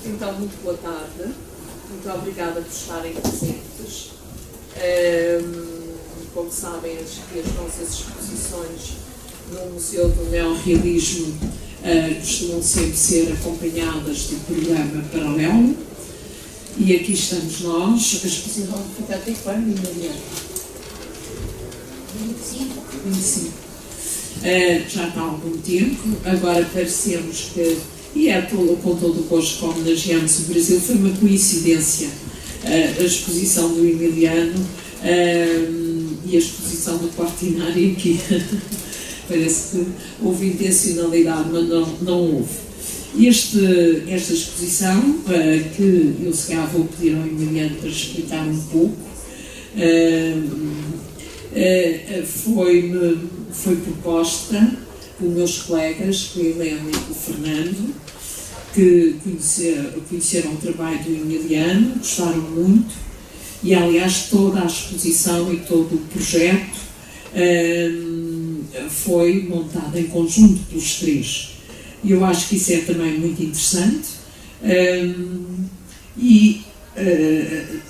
Então, muito boa tarde. Muito obrigada por estarem presentes. Como sabem, as nossas exposições no Museu do Neorrealismo costumam sempre ser acompanhadas do programa Paralelo. E aqui estamos nós. A exposição fica até quando, Mariana? 25. Já está há algum tempo. Agora parecemos que, e é com todo o gosto que homenageamos o Brasil, foi uma coincidência a exposição do Emiliano e a exposição do Quartinari aqui. Parece que houve intencionalidade, mas não houve. Esta exposição, que eu se calhar vou pedir ao Emiliano para explicar um pouco, foi proposta por meus colegas, o Helena e o Fernando, que conheceram o trabalho do Emiliano, gostaram muito, e aliás toda a exposição e todo o projeto foi montado em conjunto pelos três. E eu acho que isso é também muito interessante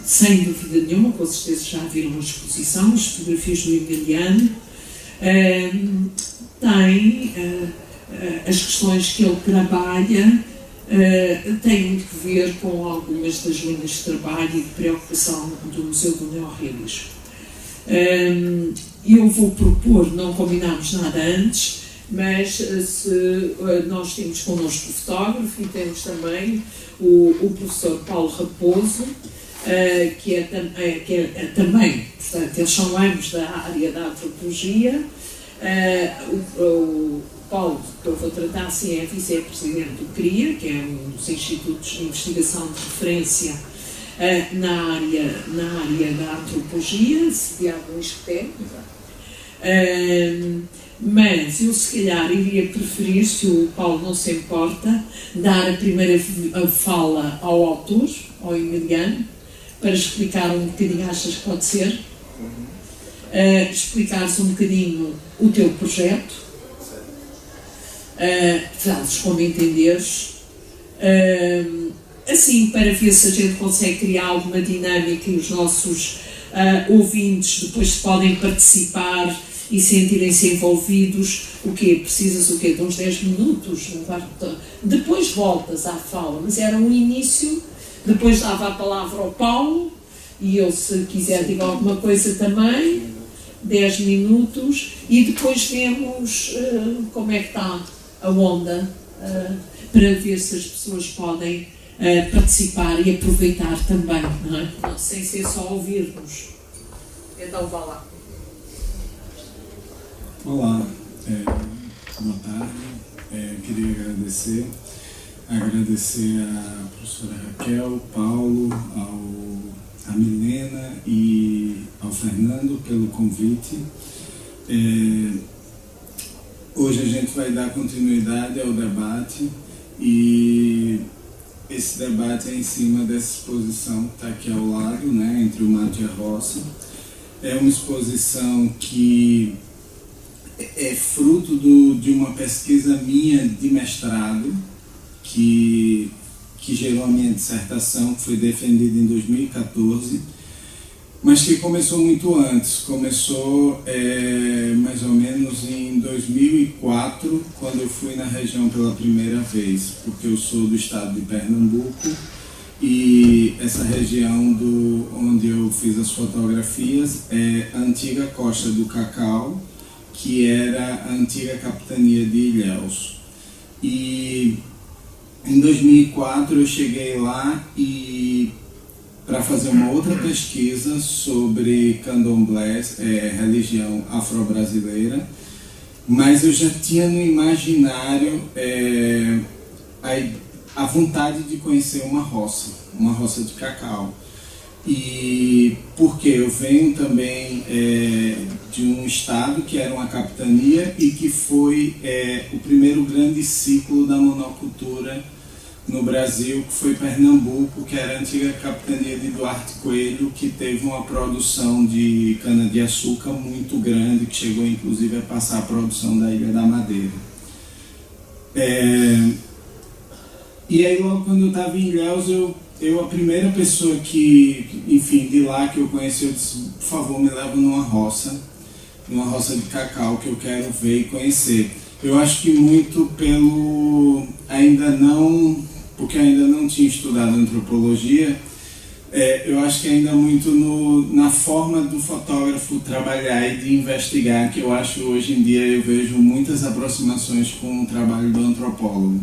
sem dúvida nenhuma, com certeza já viram a exposição, as fotografias do Emiliano, tem as questões que ele trabalha, têm muito que ver com algumas das linhas de trabalho e de preocupação do Museu do Neorrealismo. Eu vou propor, não combinámos nada antes, mas nós temos connosco o fotógrafo e temos também o professor Paulo Raposo, que é também, portanto, eles são ambos da área da antropologia. O Paulo, que eu vou tratar assim, é vice-presidente do CRIA, que é um dos institutos de investigação de referência na área da antropologia, sediado no ISCTE. Mas eu se calhar iria preferir, se o Paulo não se importa, dar a primeira fala ao autor, ao Emiliano, para explicar um bocadinho, achas que pode ser? Explicares um bocadinho o teu projeto, fazes como entenderes, assim para ver se a gente consegue criar alguma dinâmica e os nossos ouvintes depois podem participar e sentirem-se envolvidos. O quê? Precisas o quê? De uns 10 minutos? Depois voltas à fala, mas era um início, depois dava a palavra ao Paulo, e eu, se quiser, digo alguma coisa também, 10 minutos, e depois vemos como é que está a onda, para ver se as pessoas podem participar e aproveitar também, não é? Não, sem ser só ouvir-nos. Então vá lá. Olá, boa tarde. Queria agradecer à professora Raquel, Paulo, a Milena e ao Fernando pelo convite. Hoje a gente vai dar continuidade ao debate e esse debate é em cima dessa exposição que está aqui ao lado, né, entre o mato e a roça. É uma exposição que é fruto de uma pesquisa minha de mestrado, que gerou a minha dissertação, que foi defendida em 2014, mas que começou muito antes. Começou mais ou menos em 2004, quando eu fui na região pela primeira vez, porque eu sou do estado de Pernambuco, e essa região onde eu fiz as fotografias é a antiga Costa do Cacau, que era a antiga capitania de Ilhéus. E em 2004 eu cheguei lá para fazer uma outra pesquisa sobre candomblés, religião afro-brasileira, mas eu já tinha no imaginário a vontade de conhecer uma roça de cacau. E porque eu venho também de um estado que era uma capitania e que foi o primeiro grande ciclo da monocultura no Brasil, que foi Pernambuco, que era a antiga capitania de Duarte Coelho, que teve uma produção de cana-de-açúcar muito grande, que chegou inclusive a passar a produção da Ilha da Madeira. E aí logo quando eu estava em Ilhéus, a primeira pessoa enfim, de lá que eu conheci, eu disse, por favor, me leva numa roça de cacau que eu quero ver e conhecer. Eu acho que muito porque ainda não tinha estudado antropologia, eu acho que ainda muito na forma do fotógrafo trabalhar e de investigar, que eu acho hoje em dia eu vejo muitas aproximações com o trabalho do antropólogo.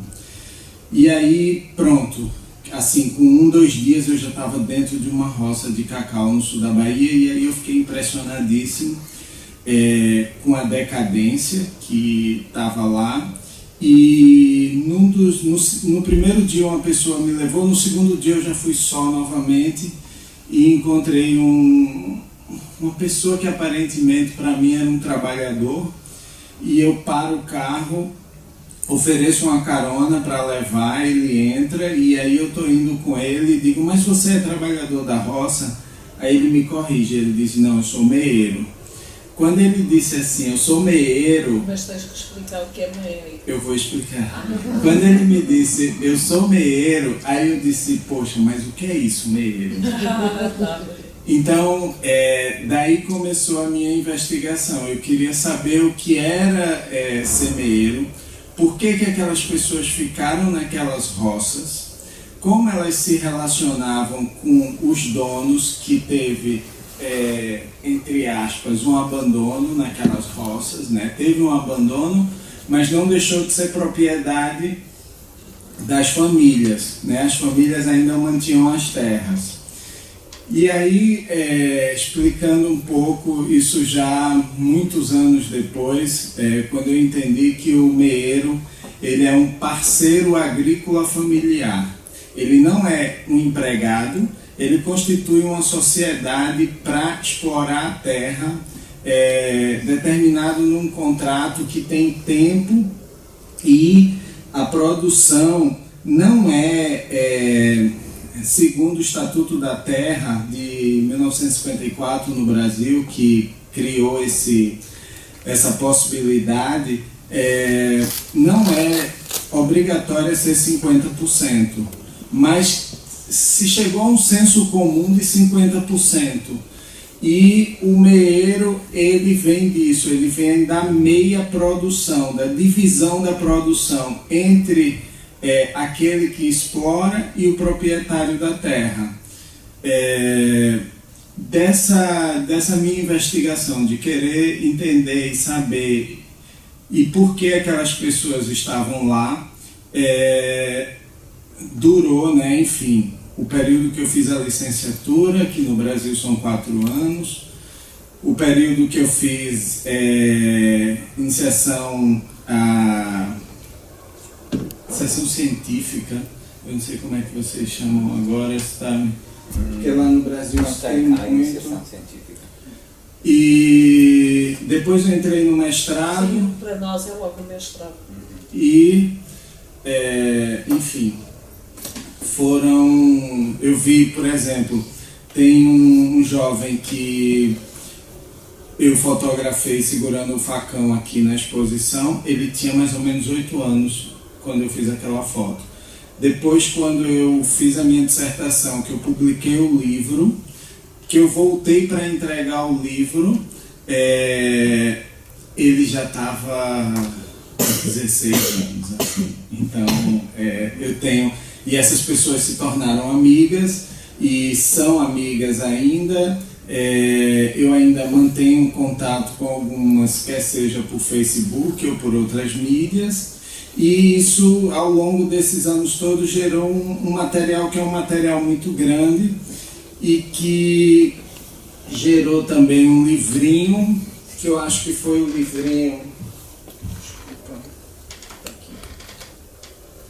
E aí, pronto, assim, com 2 dias eu já estava dentro de uma roça de cacau no sul da Bahia, e aí eu fiquei impressionadíssimo com a decadência que estava lá. E no primeiro dia uma pessoa me levou, no segundo dia eu já fui só novamente e encontrei uma pessoa que aparentemente para mim era um trabalhador, e eu paro o carro, ofereço uma carona para levar, ele entra, e aí eu estou indo com ele e digo, mas você é trabalhador da roça? Aí ele me corrige, ele diz, não, eu sou meeiro. Quando ele disse assim, eu sou meeiro... Mas tens que explicar o que é meeiro. Eu vou explicar. Quando ele me disse, eu sou meeiro, aí eu disse, poxa, mas o que é isso, meeiro? Então, daí começou a minha investigação. Eu queria saber o que era ser meeiro, por que aquelas pessoas ficaram naquelas roças, como elas se relacionavam com os donos que teve... entre aspas, um abandono naquelas roças, né? Teve um abandono, mas não deixou de ser propriedade das famílias, né? As famílias ainda mantinham as terras. E aí, explicando um pouco isso já muitos anos depois, quando eu entendi que o meeiro, ele é um parceiro agrícola familiar. Ele não é um empregado, ele constitui uma sociedade para explorar a terra, determinado num contrato que tem tempo, e a produção não segundo o Estatuto da Terra de 1954 no Brasil, que criou essa possibilidade, não é obrigatória ser 50%, mas se chegou a um senso comum de 50%. E o meeiro, ele vem disso, ele vem da meia produção, da divisão da produção entre aquele que explora e o proprietário da terra. Dessa minha investigação, de querer entender e saber e por que aquelas pessoas estavam lá, durou, né, enfim, o período que eu fiz a licenciatura, que no Brasil são 4 anos, o período que eu fiz iniciação científica, eu não sei como é que vocês chamam agora, sabe? Porque lá no Brasil tem iniciação científica. E depois eu entrei no mestrado. Sim, para nós é logo o mestrado. E, enfim, eu vi, por exemplo, tem um jovem que eu fotografei segurando o facão aqui na exposição, ele tinha mais ou menos 8 anos quando eu fiz aquela foto. Depois, quando eu fiz a minha dissertação, que eu publiquei o livro, que eu voltei para entregar o livro, ele já estava 16 anos, assim. Então, eu tenho... E essas pessoas se tornaram amigas, e são amigas ainda. Eu ainda mantenho contato com algumas, quer seja por Facebook ou por outras mídias, e isso, ao longo desses anos todos, gerou um material que é um material muito grande, e que gerou também um livrinho, que eu acho que foi o livrinho... Desculpa, tá aqui.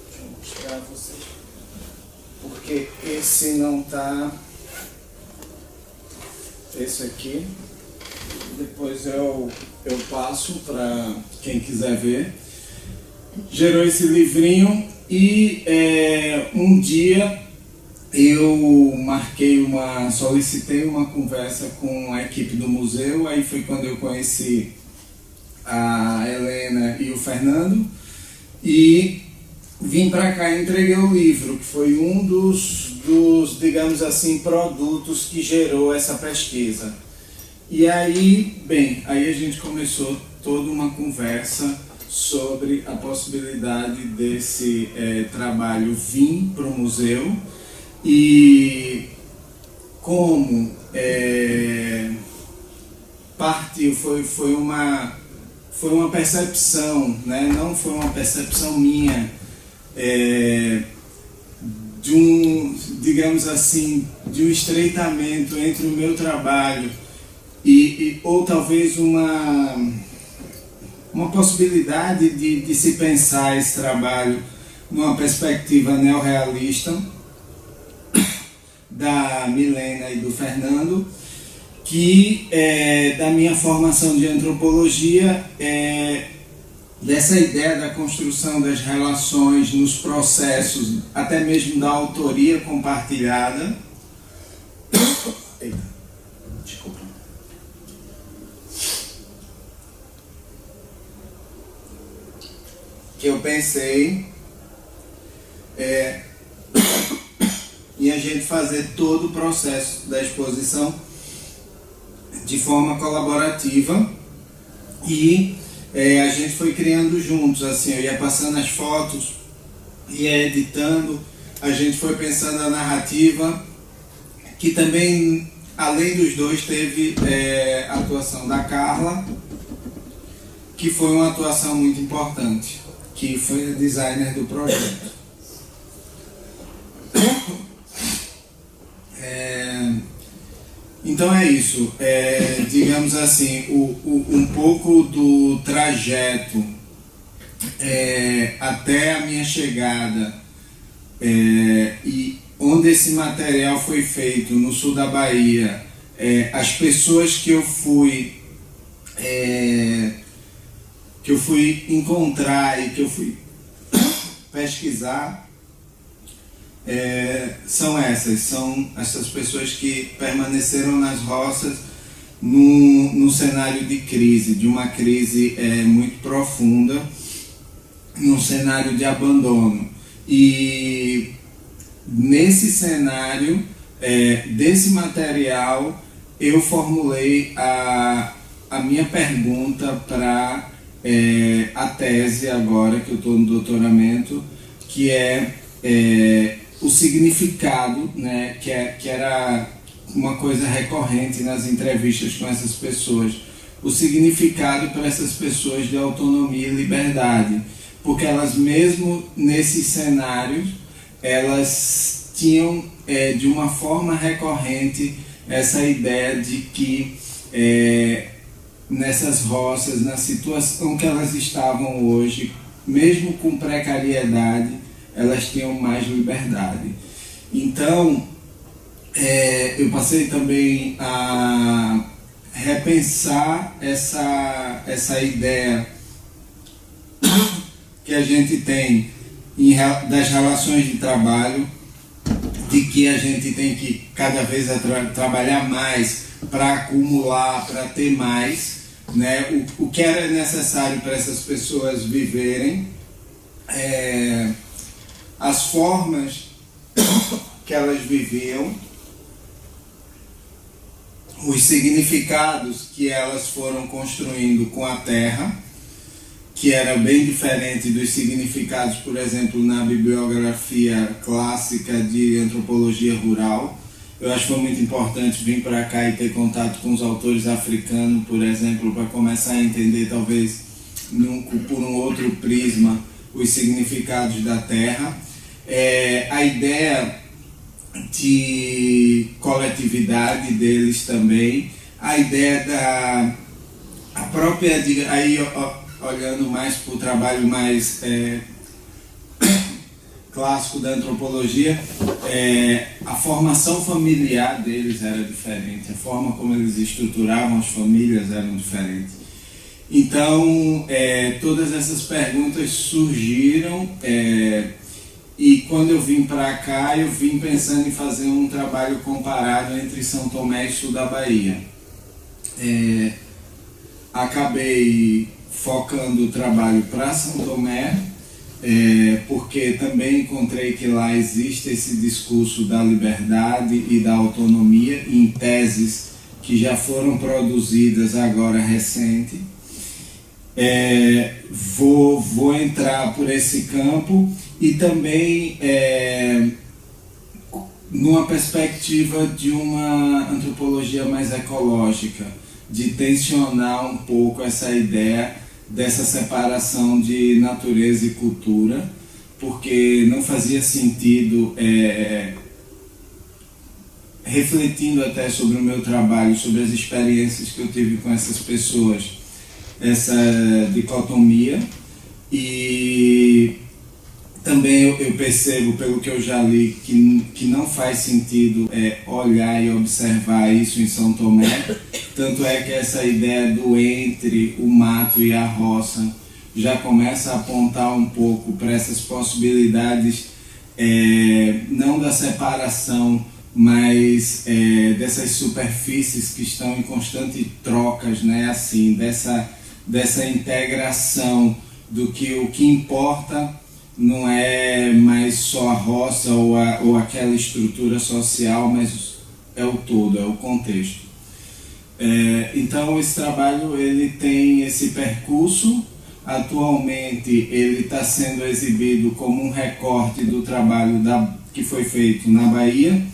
Deixa eu mostrar a vocês, porque esse não tá... Esse aqui, depois eu passo para quem quiser ver. Gerou esse livrinho, e um dia eu solicitei uma conversa com a equipe do museu. Aí foi quando eu conheci a Helena e o Fernando, e vim para cá e entreguei o livro, que foi um dos, digamos assim, produtos que gerou essa pesquisa. E aí, bem, aí a gente começou toda uma conversa sobre a possibilidade desse trabalho vir para o museu e como partiu, foi uma percepção, né? Não foi uma percepção minha, de um, digamos assim, de um estreitamento entre o meu trabalho ou talvez uma possibilidade de se pensar esse trabalho numa perspectiva neorrealista da Milena e do Fernando, que da minha formação de antropologia, dessa ideia da construção das relações nos processos, até mesmo da autoria compartilhada. Eita, desculpa. Que eu pensei em a gente fazer todo o processo da exposição de forma colaborativa e a gente foi criando juntos, assim, eu ia passando as fotos, ia editando, a gente foi pensando a narrativa, que também, além dos dois, teve a atuação da Carla, que foi uma atuação muito importante, que foi a designer do projeto. Então é isso, digamos assim, um pouco do trajeto até a minha chegada e onde esse material foi feito no sul da Bahia, as pessoas que eu fui encontrar e que eu fui pesquisar, são essas pessoas que permaneceram nas roças num cenário de crise, de uma crise muito profunda, num cenário de abandono. E nesse cenário, desse material, eu formulei a minha pergunta para a tese agora, que eu estou no doutoramento, que o significado, né, que era uma coisa recorrente nas entrevistas com essas pessoas, o significado para essas pessoas de autonomia e liberdade, porque elas mesmo nesses cenários, elas tinham de uma forma recorrente essa ideia de que nessas roças, na situação que elas estavam hoje, mesmo com precariedade, elas tinham mais liberdade. Então, eu passei também a repensar essa ideia que a gente tem das relações de trabalho, de que a gente tem que cada vez trabalhar mais para acumular, para ter mais, né? O que era necessário para essas pessoas viverem, as formas que elas viviam, os significados que elas foram construindo com a terra, que era bem diferente dos significados, por exemplo, na bibliografia clássica de antropologia rural. Eu acho que foi muito importante vir para cá e ter contato com os autores africanos, por exemplo, para começar a entender, talvez, por um outro prisma, os significados da terra. A ideia de coletividade deles também, a ideia a própria, aí olhando mais para o trabalho mais clássico da antropologia, a formação familiar deles era diferente, a forma como eles estruturavam as famílias eram diferentes. Então, todas essas perguntas surgiram, e quando eu vim para cá, eu vim pensando em fazer um trabalho comparado entre São Tomé e sul da Bahia. Acabei focando o trabalho para São Tomé porque também encontrei que lá existe esse discurso da liberdade e da autonomia em teses que já foram produzidas agora recente. Vou entrar por esse campo e também numa perspectiva de uma antropologia mais ecológica, de tensionar um pouco essa ideia dessa separação de natureza e cultura, porque não fazia sentido, refletindo até sobre o meu trabalho, sobre as experiências que eu tive com essas pessoas, essa dicotomia. E também eu percebo, pelo que eu já li, que não faz sentido olhar e observar isso em São Tomé. Tanto é que essa ideia do entre o mato e a roça já começa a apontar um pouco para essas possibilidades, não da separação, mas dessas superfícies que estão em constante trocas, né? Assim, dessa integração do que o que importa não é mais só a roça ou aquela estrutura social, mas é o todo, é o contexto. Então esse trabalho ele tem esse percurso. Atualmente ele está sendo exibido como um recorte do trabalho que foi feito na Bahia,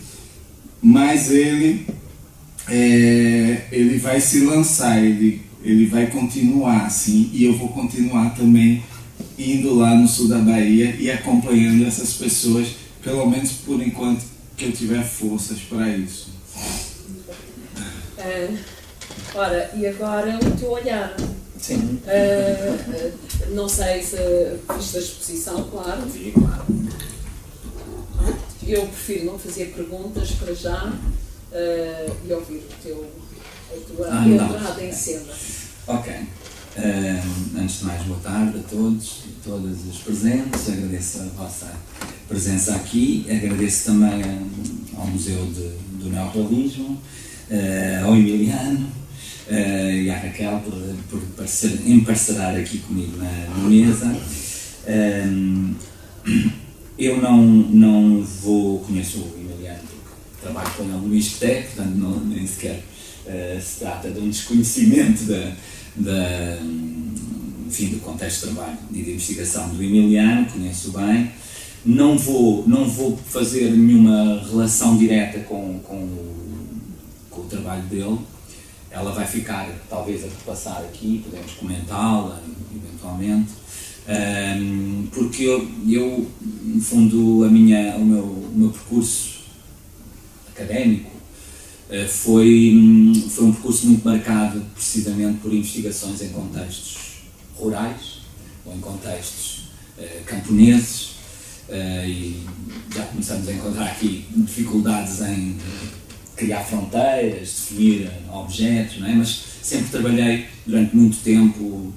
mas ele vai se lançar, ele vai continuar assim, e eu vou continuar também indo lá no sul da Bahia e acompanhando essas pessoas, pelo menos por enquanto que eu tiver forças para isso. Ora, e agora o teu olhar? Sim. Não sei se viste a exposição, claro. Sim, claro. Eu prefiro não fazer perguntas para já e ouvir a tua entrada em cena. Ok. Antes de mais, boa tarde a todos e todas os presentes. Agradeço a vossa presença aqui. Agradeço também ao Museu do Neorrealismo, ao Emiliano e à Raquel por emparcerar aqui comigo na mesa. Eu não conheço o Emiliano porque trabalho com ele no ISCTE, portanto nem sequer se trata de um desconhecimento enfim, do contexto de trabalho e de investigação do Emiliano, conheço bem. Não vou fazer nenhuma relação direta com o trabalho dele. Ela vai ficar, talvez, a repassar aqui, podemos comentá-la eventualmente, porque eu no fundo, o meu percurso académico foi um percurso muito marcado precisamente por investigações em contextos rurais ou em contextos camponeses, e já começamos a encontrar aqui dificuldades em criar fronteiras, definir objetos, não é? Mas sempre trabalhei durante muito tempo,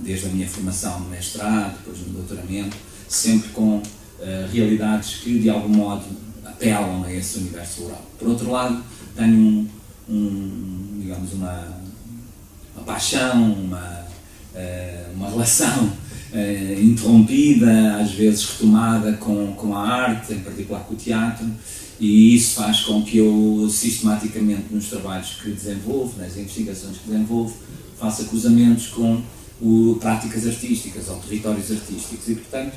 desde a minha formação no mestrado, depois no doutoramento, sempre com realidades que de algum modo apelam a esse universo rural. Por outro lado, tenho digamos, uma paixão, uma relação interrompida, às vezes retomada com a arte, em particular com o teatro, e isso faz com que eu sistematicamente nos trabalhos que desenvolvo, nas investigações que desenvolvo, faça cruzamentos com práticas artísticas ou territórios artísticos e, portanto,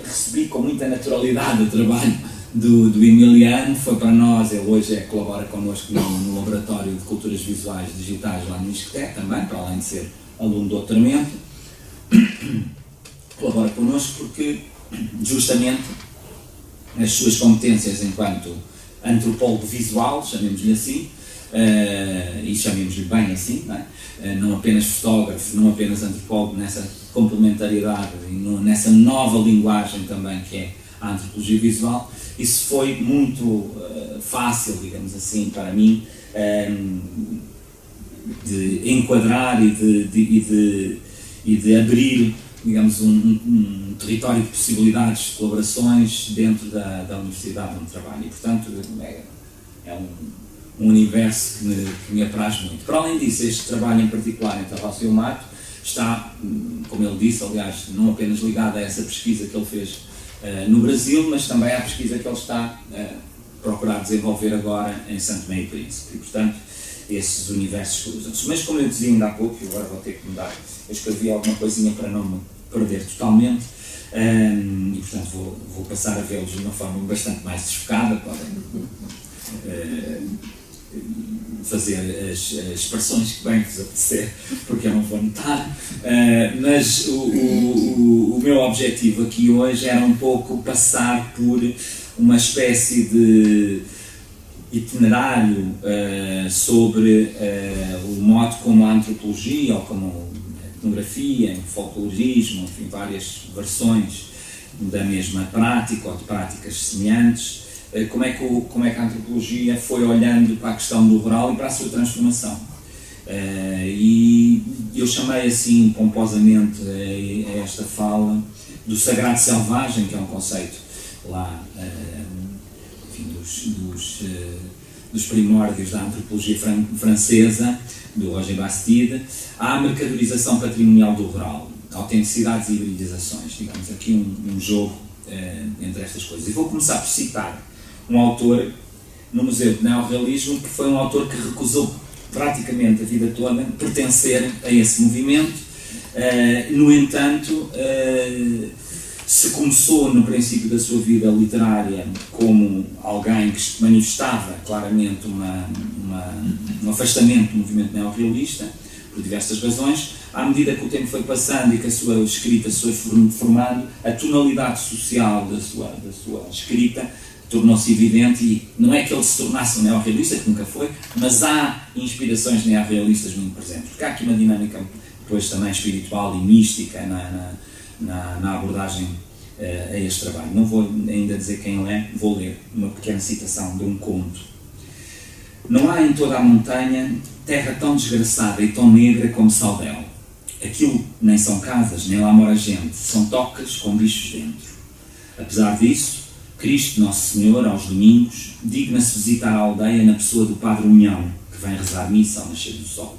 recebi com muita naturalidade o trabalho do Emiliano. Foi para nós, ele hoje colabora connosco no Laboratório de Culturas Visuais Digitais lá no ISCTE também, para além de ser aluno de doutoramento. Colabora connosco porque justamente as suas competências enquanto antropólogo visual, chamemos-lhe assim, e chamemos-lhe bem assim, não é? Não apenas fotógrafo, não apenas antropólogo, nessa complementariedade e nessa nova linguagem também que é a antropologia visual. Isso foi muito fácil, digamos assim, para mim, de enquadrar e de abrir, digamos, um território de possibilidades de colaborações dentro da universidade onde trabalho. E, portanto, é um universo que me apraz muito. Para além disso, este trabalho em particular entre a roça e o mato está, como ele disse, aliás, não apenas ligada a essa pesquisa que ele fez no Brasil, mas também à pesquisa que ele está a procurar desenvolver agora em Santo Tomé e Príncipe. E, portanto, esses universos cruzam-se. Mas, como eu dizia ainda há pouco, e agora vou ter que mudar, eu escrevi alguma coisinha para não me perder totalmente, e, portanto, vou passar a vê-los de uma forma bastante mais desfocada. Podem fazer as expressões que bem vos apetecer, porque eu não vou notar, mas o meu objetivo aqui hoje era um pouco passar por uma espécie de itinerário sobre o modo como a antropologia, ou como a etnografia, o folclorismo, enfim, várias versões da mesma prática ou de práticas semelhantes, como é que a antropologia foi olhando para a questão do rural e para a sua transformação. E eu chamei assim pomposamente a esta fala do sagrado selvagem, que é um conceito lá, enfim, dos primórdios da antropologia francesa, do Roger Bastide, à mercadorização patrimonial do rural, autenticidades e hibridizações, digamos aqui um jogo entre estas coisas. E vou começar por citar um autor no Museu de Neorrealismo, que foi um autor que recusou praticamente a vida toda pertencer a esse movimento. No entanto, se começou no princípio da sua vida literária como alguém que manifestava claramente um afastamento do movimento neorrealista, por diversas razões, à medida que o tempo foi passando e que a sua escrita se foi formando, a tonalidade social da sua escrita tornou-se evidente, e não é que ele se tornasse um neorrealista, que nunca foi, mas há inspirações neorrealistas muito presentes, porque há aqui uma dinâmica depois também espiritual e mística na abordagem a este trabalho. Não vou ainda dizer quem ele é, vou ler uma pequena citação de um conto. Não há em toda a montanha terra tão desgraçada e tão negra como Saudel. Aquilo nem são casas, nem lá mora gente, são tocas com bichos dentro. Apesar disso, Cristo Nosso Senhor, aos domingos, digna-se visitar a aldeia na pessoa do Padre União, que vem rezar missa ao nascer do sol.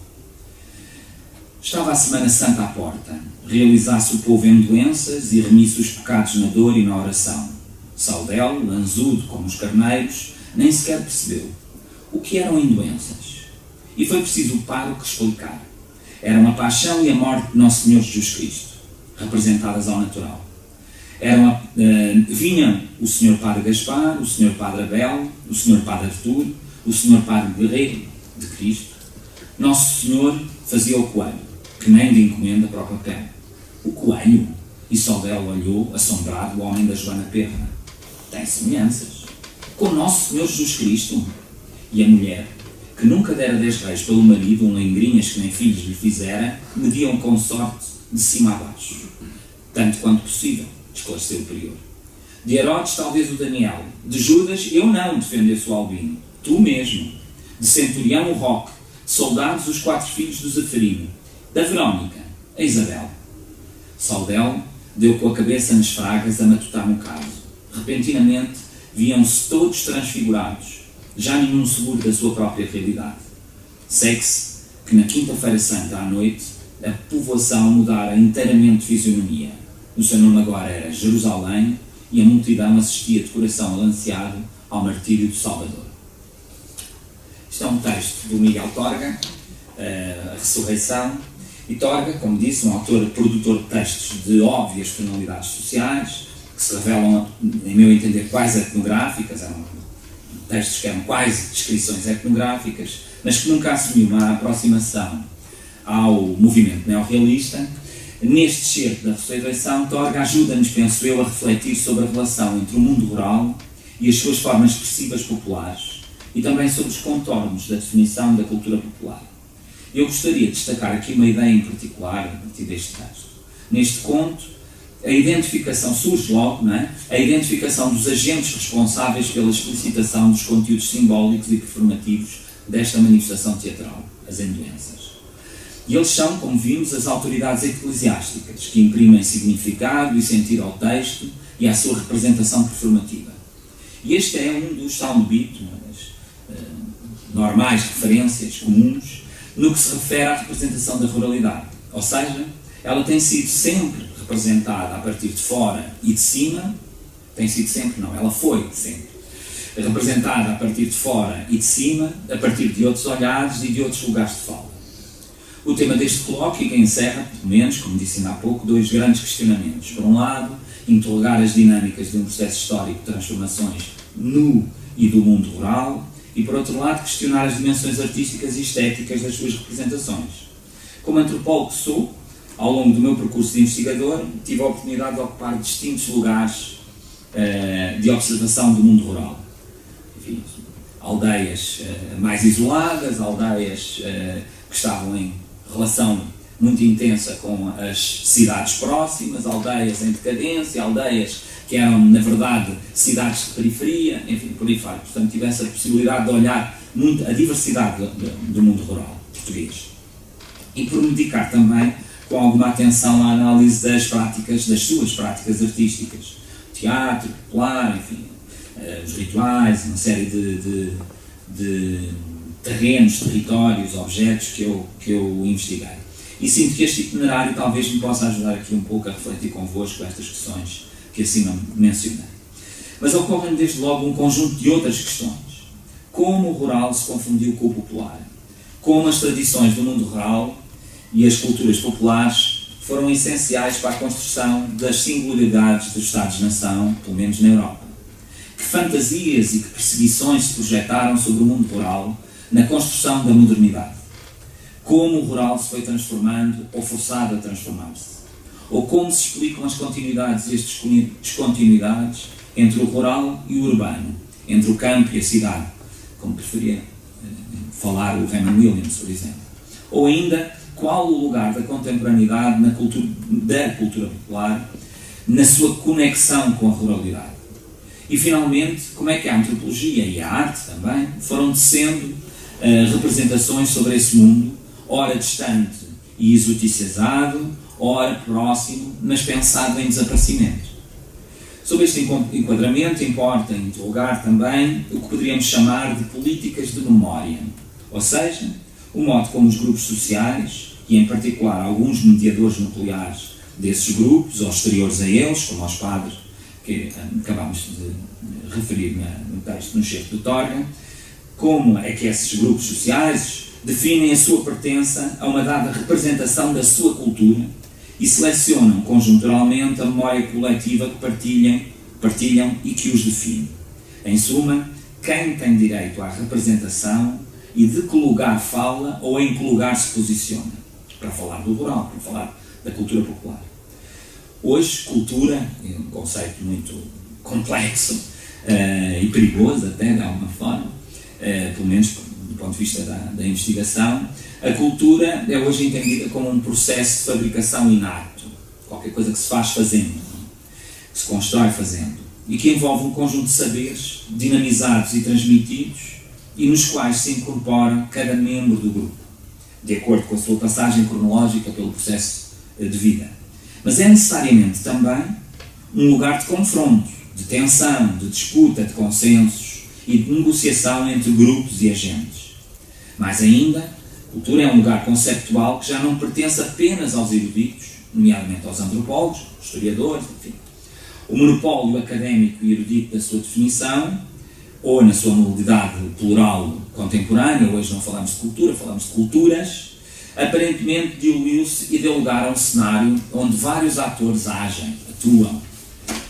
Estava a Semana Santa à porta, realizasse o povo em doenças e remisse os pecados na dor e na oração. Saudel, lanzudo como os carneiros, nem sequer percebeu o que eram doenças. E foi preciso o pároco explicar. Eram a paixão e a morte de Nosso Senhor Jesus Cristo, representadas ao natural. Vinham o Sr. Padre Gaspar, o Sr. Padre Abel, o Sr. Padre Artur, o Sr. Padre Guerreiro de Cristo. Nosso Senhor fazia o coelho, que nem de encomenda para o papel. O coelho? E Saudel olhou, assombrado, o homem da Joana Perra. Tem semelhanças. Com Nosso Senhor Jesus Cristo. E a mulher, que nunca dera 10 reis pelo marido, lengrinhas que nem filhos lhe fizera, mediam com sorte de cima a baixo. Tanto quanto possível, esclareceu o prior. De Herodes, talvez o Daniel. De Judas, eu não, defendesse o Albino. Tu mesmo. De Centurião, o Roque. De soldados, os 4 filhos do Zeferino. Da Verónica, a Isabel. Saudel deu com a cabeça nas fragas a matutar no caso. Repentinamente, viam-se todos transfigurados, já nenhum seguro da sua própria realidade. Segue-se que na Quinta-feira Santa à noite, a povoação mudara inteiramente de fisionomia. O seu nome agora era Jerusalém e a multidão assistia de coração alanceado ao martírio de Salvador. Isto é um texto do Miguel Torga, A Ressurreição, e Torga, como disse, um autor produtor de textos de óbvias tonalidades sociais, que se revelam, em meu entender, quase etnográficas, eram textos que eram quase descrições etnográficas, mas que nunca assumiu uma aproximação ao movimento neorrealista. Neste excerto da Ressurreição, Torga ajuda-nos, penso eu, a refletir sobre a relação entre o mundo rural e as suas formas expressivas populares, e também sobre os contornos da definição da cultura popular. Eu gostaria de destacar aqui uma ideia em particular, a partir deste texto. Neste conto, a identificação surge logo, não é? A identificação dos agentes responsáveis pela explicitação dos conteúdos simbólicos e performativos desta manifestação teatral, as endoenças. E eles são, como vimos, as autoridades eclesiásticas, que imprimem significado e sentido ao texto e à sua representação performativa. E este é um dos soundbits, normais referências comuns, no que se refere à representação da ruralidade. Ou seja, ela tem sido sempre representada a partir de fora e de cima. Tem sido sempre, não, ela foi sempre representada a partir de fora e de cima, a partir de outros olhares e de outros lugares de fala. O tema deste colóquio encerra, pelo menos, como disse ainda há pouco, 2 grandes questionamentos. Por um lado, interrogar as dinâmicas de um processo histórico de transformações no e do mundo rural, e por outro lado, questionar as dimensões artísticas e estéticas das suas representações. Como antropólogo que sou, ao longo do meu percurso de investigador, tive a oportunidade de ocupar distintos lugares de observação do mundo rural. Enfim, aldeias mais isoladas, aldeias que estavam em relação muito intensa com as cidades próximas, aldeias em decadência, aldeias que eram, na verdade, cidades de periferia, enfim, por aí fora. Portanto, tive essa possibilidade de olhar muito a diversidade do mundo rural português. E por me dedicar também com alguma atenção à análise das suas práticas artísticas. Teatro, popular, enfim, os rituais, uma série de terrenos, territórios, objetos que eu investiguei. E sinto que este itinerário talvez me possa ajudar aqui um pouco a refletir convosco estas questões que acima mencionei. Mas ocorrem desde logo um conjunto de outras questões. Como o rural se confundiu com o popular? Como as tradições do mundo rural e as culturas populares foram essenciais para a construção das singularidades dos Estados-nação, pelo menos na Europa? Que fantasias e que perseguições se projetaram sobre o mundo rural na construção da modernidade? Como o rural se foi transformando ou forçado a transformar-se? Ou como se explicam as continuidades e as descontinuidades entre o rural e o urbano, entre o campo e a cidade, como preferia falar o Raymond Williams, por exemplo? Ou ainda, qual o lugar da contemporaneidade da cultura popular na sua conexão com a ruralidade? E, finalmente, como é que a antropologia e a arte também foram tecendo representações sobre esse mundo, ora distante e exoticizado, ora próximo, mas pensado em desaparecimento. Sobre este enquadramento, importa interrogar também o que poderíamos chamar de políticas de memória, ou seja, o modo como os grupos sociais, e em particular alguns mediadores nucleares desses grupos, ou exteriores a eles, como os padres, que acabámos de referir no texto, no certo do Torga, como é que esses grupos sociais definem a sua pertença a uma dada representação da sua cultura e selecionam conjunturalmente a memória coletiva que partilham e que os define. Em suma, quem tem direito à representação e de que lugar fala ou em que lugar se posiciona, para falar do rural, para falar da cultura popular. Hoje, cultura é um conceito muito complexo e perigoso até, de alguma forma, pelo menos do ponto de vista da investigação. A cultura é hoje entendida como um processo de fabricação inato, qualquer coisa que se faz fazendo, que se constrói fazendo, e que envolve um conjunto de saberes dinamizados e transmitidos e nos quais se incorpora cada membro do grupo, de acordo com a sua passagem cronológica pelo processo de vida. Mas é necessariamente também um lugar de confronto, de tensão, de disputa, de consensos e de negociação entre grupos e agentes. Mais ainda, a cultura é um lugar conceptual que já não pertence apenas aos eruditos, nomeadamente aos antropólogos, historiadores, enfim. O monopólio académico e erudito da sua definição, ou na sua modalidade plural contemporânea, hoje não falamos de cultura, falamos de culturas, aparentemente diluiu-se e deu lugar a um cenário onde vários atores atuam.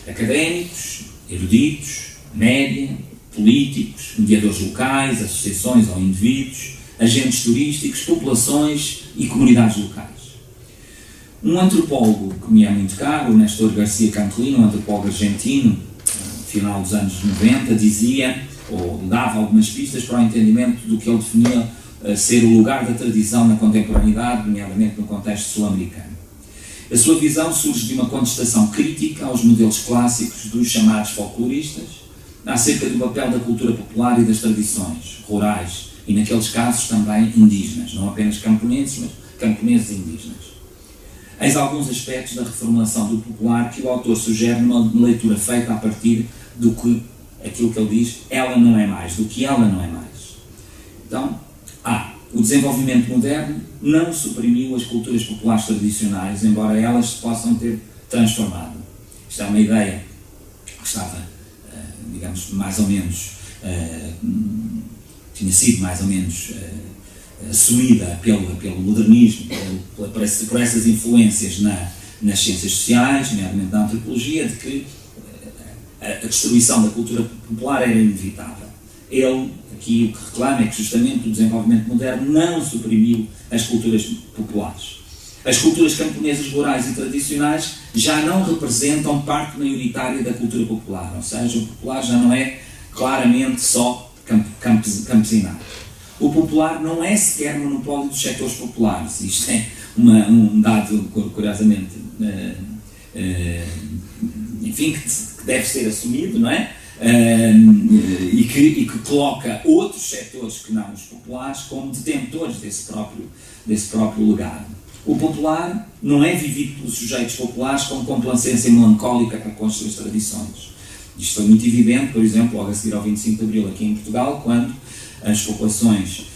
Académicos, eruditos, média, políticos, mediadores locais, associações ou indivíduos, agentes turísticos, populações e comunidades locais. Um antropólogo que me é muito caro, o Néstor Garcia Cantelino, um antropólogo argentino, no final dos anos 90, dizia, ou dava algumas pistas para o entendimento do que ele definia ser o lugar da tradição na contemporaneidade, nomeadamente no contexto sul-americano. A sua visão surge de uma contestação crítica aos modelos clássicos dos chamados folcloristas, acerca do papel da cultura popular e das tradições rurais, e naqueles casos também indígenas, não apenas camponeses, mas camponeses e indígenas. Eis alguns aspectos da reformulação do popular que o autor sugere numa leitura feita a partir do que, aquilo que ele diz, ela não é mais, do que ela não é mais. Então, O desenvolvimento moderno não suprimiu as culturas populares tradicionais, embora elas se possam ter transformado. Isto é uma ideia que estava, digamos, mais ou menos, tinha sido mais ou menos assumida pelo modernismo, por essas influências nas ciências sociais, nomeadamente na antropologia, de que a destruição da cultura popular era inevitável. Ele, aqui, o que reclama é que justamente o desenvolvimento moderno não suprimiu as culturas populares. As culturas camponesas, rurais e tradicionais já não representam parte maioritária da cultura popular, ou seja, o popular já não é claramente só campesinado. O popular não é sequer monopólio dos setores populares. Isto é um dado, curiosamente, enfim, que deve ser assumido, não é? E que coloca outros setores que não os populares como detentores desse próprio legado. O popular não é vivido pelos sujeitos populares com complacência melancólica para com as suas tradições. Isto foi muito evidente, por exemplo, logo a seguir ao 25 de Abril aqui em Portugal, quando as populações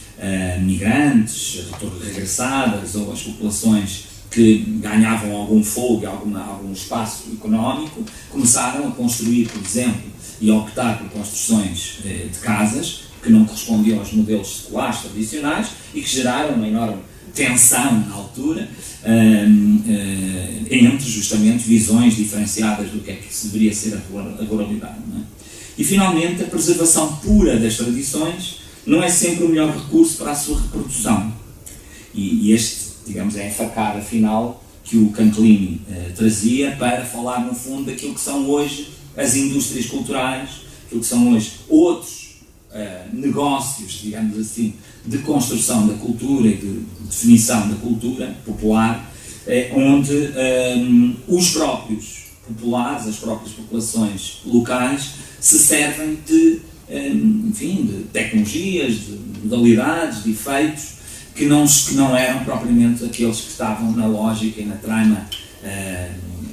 migrantes, regressadas, ou as populações que ganhavam algum fogo e algum espaço económico, começaram a construir, por exemplo, e a optar por construções de casas que não correspondiam aos modelos seculares tradicionais e que geraram uma enorme tensão na altura entre justamente visões diferenciadas do que é que deveria ser a ruralidade. Não é? E finalmente, a preservação pura das tradições não é sempre o melhor recurso para a sua reprodução. E este, digamos, é a facada final que o Canclini trazia para falar, no fundo, daquilo que são hoje as indústrias culturais, aquilo que são hoje outros negócios, digamos assim, de construção da cultura e de definição da cultura popular, onde os próprios populares, as próprias populações locais, se servem de tecnologias, de modalidades, de efeitos que não eram propriamente aqueles que estavam na lógica e na trama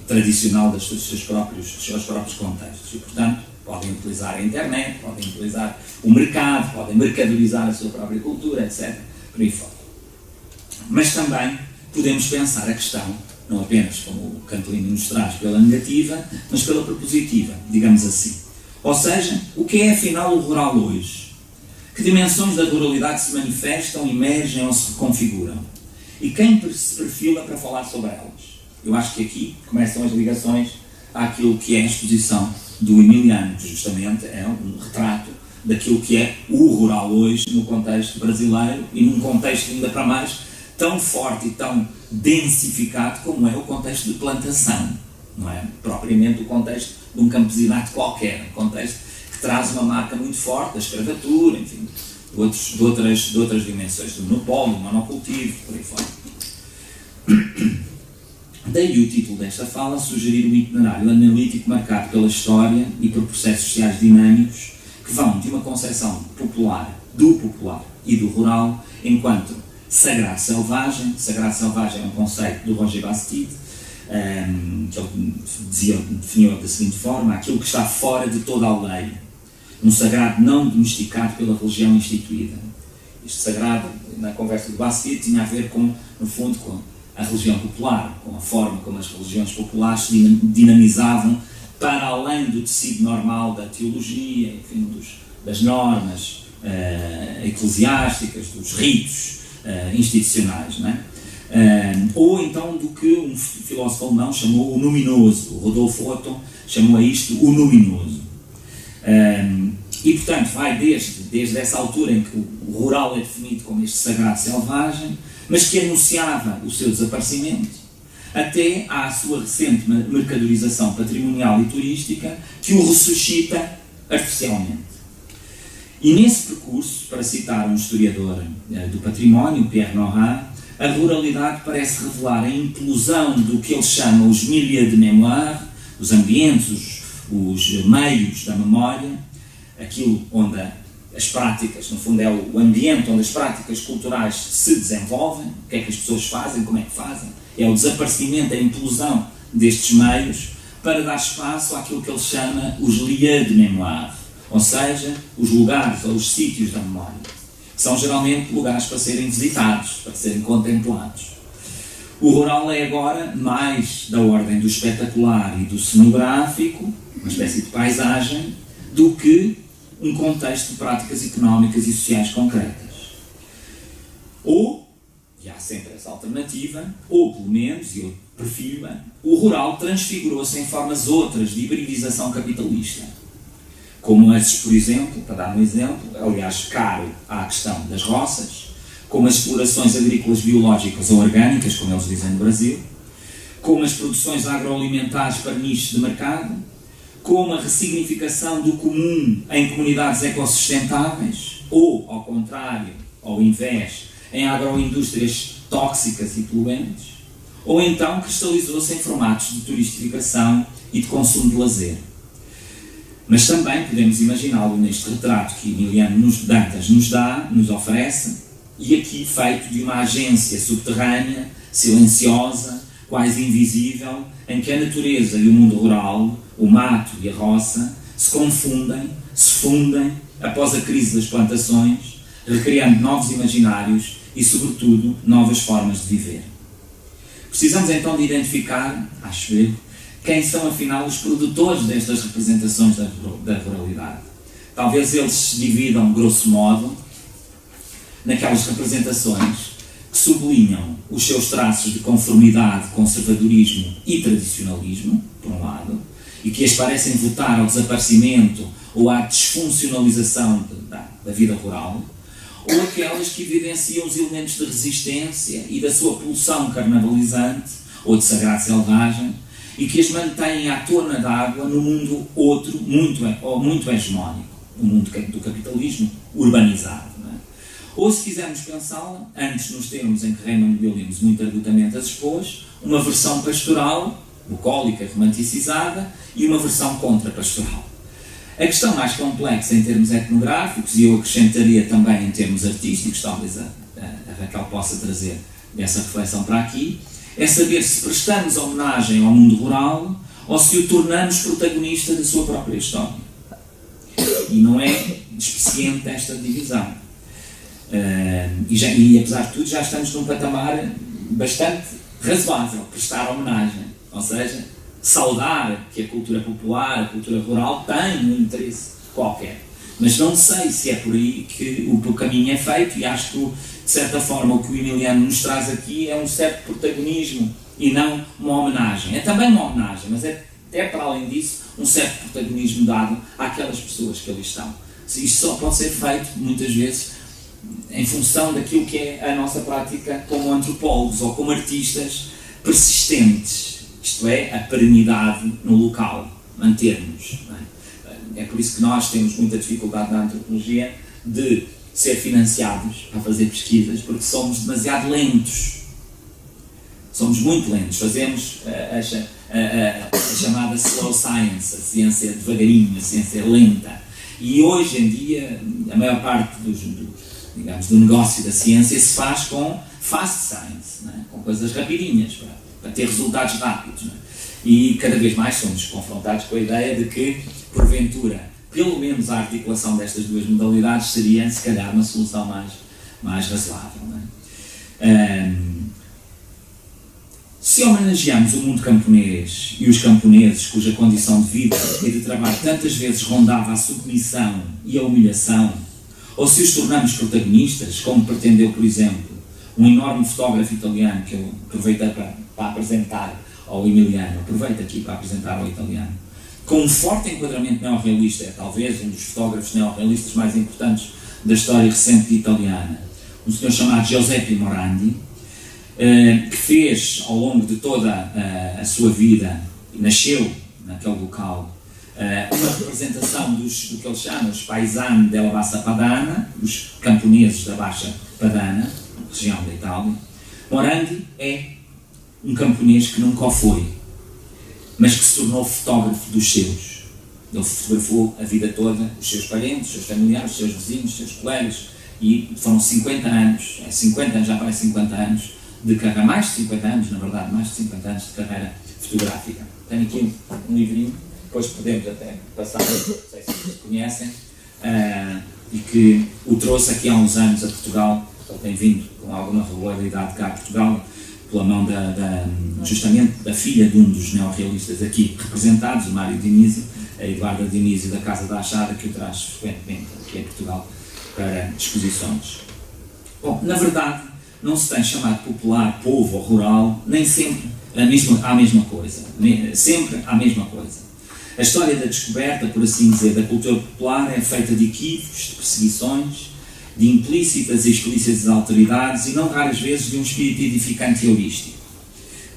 tradicional dos seus próprios contextos. E, portanto, podem utilizar a internet, podem utilizar o mercado, podem mercadorizar a sua própria cultura, etc. Por aí fora. Mas também podemos pensar a questão, não apenas como o Canclini nos traz, pela negativa, mas pela propositiva, digamos assim. Ou seja, o que é afinal o rural hoje? Que dimensões da ruralidade se manifestam, emergem ou se reconfiguram? E quem se perfila para falar sobre elas? Eu acho que aqui começam as ligações àquilo que é a exposição do Emiliano, que justamente é um retrato daquilo que é o rural hoje no contexto brasileiro e num contexto ainda para mais tão forte e tão densificado como é o contexto de plantação, não é propriamente o contexto de um campesinato qualquer, um contexto que traz uma marca muito forte da escravatura, enfim, de outras dimensões, do monopólio, do monocultivo, por aí fora. Daí o título desta fala sugerir um itinerário analítico marcado pela história e por processos sociais dinâmicos que vão de uma concepção popular, do popular e do rural, enquanto sagrado selvagem. Sagrado selvagem é um conceito do Roger Bastide, que ele definiu da seguinte forma: aquilo que está fora de toda a lei, um sagrado não domesticado pela religião instituída. Este sagrado, na conversa de Bastide, tinha a ver com, no fundo, com a religião popular, com a forma como as religiões populares se dinamizavam para além do tecido normal da teologia, enfim, das normas eclesiásticas, dos ritos institucionais, não é? Ou então do que um filósofo alemão chamou o luminoso. O Rodolfo Otto chamou a isto o luminoso. E, portanto, vai desde essa altura em que o rural é definido como este sagrado selvagem, mas que anunciava o seu desaparecimento, até à sua recente mercadorização patrimonial e turística, que o ressuscita artificialmente. E nesse percurso, para citar um historiador do património, Pierre Nora, a ruralidade parece revelar a implosão do que ele chama os milieux de mémoire, os ambientes, os meios da memória, aquilo onde as práticas, no fundo é o ambiente onde as práticas culturais se desenvolvem, o que é que as pessoas fazem, como é que fazem, é o desaparecimento, a implosão destes meios, para dar espaço àquilo que ele chama os lieux de mémoire, ou seja, os lugares ou os sítios da memória, que que são geralmente lugares para serem visitados, para serem contemplados. O rural é agora mais da ordem do espetacular e do cenográfico, uma espécie de paisagem, do que um contexto de práticas económicas e sociais concretas. Ou, e há sempre essa alternativa, ou pelo menos, e eu prefiro-a, o rural transfigurou-se em formas outras de hibridização capitalista. Como esses, por exemplo, para dar um exemplo, aliás, caro à questão das roças, como as explorações agrícolas biológicas ou orgânicas, como eles dizem no Brasil, como as produções agroalimentares para nichos de mercado, como a ressignificação do comum em comunidades ecossustentáveis, ou, ao contrário, ao invés, em agroindústrias tóxicas e poluentes, ou então cristalizou-se em formatos de turistificação e de consumo de lazer. Mas também podemos imaginá-lo neste retrato que Emiliano Dantas nos oferece, e aqui feito de uma agência subterrânea, silenciosa, quase invisível, em que a natureza e o mundo rural, o mato e a roça, se confundem, se fundem, após a crise das plantações, recriando novos imaginários e, sobretudo, novas formas de viver. Precisamos então de identificar, acho eu, quem são afinal os produtores destas representações da ruralidade. Talvez eles se dividam, grosso modo, naquelas representações que sublinham os seus traços de conformidade, conservadorismo e tradicionalismo, por um lado, e que as parecem votar ao desaparecimento ou à desfuncionalização da vida rural, ou aquelas que evidenciam os elementos de resistência e da sua pulsão carnavalizante ou de sagrado selvagem, e que as mantêm à tona d'água no mundo outro, muito hegemónico, o mundo do capitalismo urbanizado. Ou, se quisermos pensá-la, antes nos termos em que Raymond Williams muito argutamente as expôs, uma versão pastoral, bucólica, romanticizada, e uma versão contra-pastoral. A questão mais complexa em termos etnográficos, e eu acrescentaria também em termos artísticos, talvez a Raquel possa trazer essa reflexão para aqui, é saber se prestamos homenagem ao mundo rural ou se o tornamos protagonista da sua própria história. E não é despeciente esta divisão. E apesar de tudo já estamos num patamar bastante razoável, prestar homenagem, ou seja, saudar que a cultura popular, a cultura rural tem um interesse qualquer, mas não sei se é por aí que o caminho é feito, e acho que de certa forma o que o Emiliano nos traz aqui é um certo protagonismo e não uma homenagem. É também uma homenagem, mas é até para além disso um certo protagonismo dado àquelas pessoas que ali estão. Isto só pode ser feito muitas vezes em função daquilo que é a nossa prática como antropólogos ou como artistas persistentes, isto é, a perenidade no local, manter-nos. É por isso que nós temos muita dificuldade na antropologia de ser financiados para fazer pesquisas, porque somos demasiado lentos. Somos muito lentos, fazemos a chamada slow science, a ciência devagarinho, a ciência lenta. E hoje em dia, a maior parte do negócio da ciência se faz com fast science, não é? Com coisas rapidinhas, para ter resultados rápidos. Não é? E cada vez mais somos confrontados com a ideia de que, porventura, pelo menos a articulação destas duas modalidades seria, se calhar, uma solução mais razoável. Não é? Se homenageamos o mundo camponês e os camponeses cuja condição de vida e de trabalho tantas vezes rondava a submissão e a humilhação, ou se os tornamos protagonistas, como pretendeu, por exemplo, um enorme fotógrafo italiano que eu aproveitei para apresentar ao Emiliano, aproveito aqui para apresentar ao italiano, com um forte enquadramento neorrealista, é talvez um dos fotógrafos neorrealistas mais importantes da história recente italiana, um senhor chamado Giuseppe Morandi, que fez ao longo de toda a sua vida, nasceu naquele local, uma representação do que ele chama os paesani della Bassa Padana, os camponeses da Baixa Padana, região da Itália. Morandi é um camponês que nunca o foi, mas que se tornou fotógrafo dos seus. Ele fotografou a vida toda os seus parentes, os seus familiares, os seus vizinhos, os seus colegas, e foram 50 anos, já parece 50 anos de carreira, mais de 50 anos, na verdade, mais de 50 anos de carreira fotográfica. Tenho aqui um livrinho, depois podemos até passar, não sei se vocês conhecem, e que o trouxe aqui há uns anos a Portugal. Ele tem vindo com alguma regularidade cá a Portugal, pela mão justamente da filha de um dos neorrealistas aqui representados, o Mário Dionísio, a Eduarda Dionísio da Casa da Achada, que o traz frequentemente aqui a Portugal para exposições. Bom, na verdade, não se tem chamado popular, povo ou rural, nem sempre a mesma coisa. Sempre a mesma coisa. A história da descoberta, por assim dizer, da cultura popular é feita de equívocos, de perseguições, de implícitas e explícitas autoridades e não raras vezes de um espírito edificante e heurístico.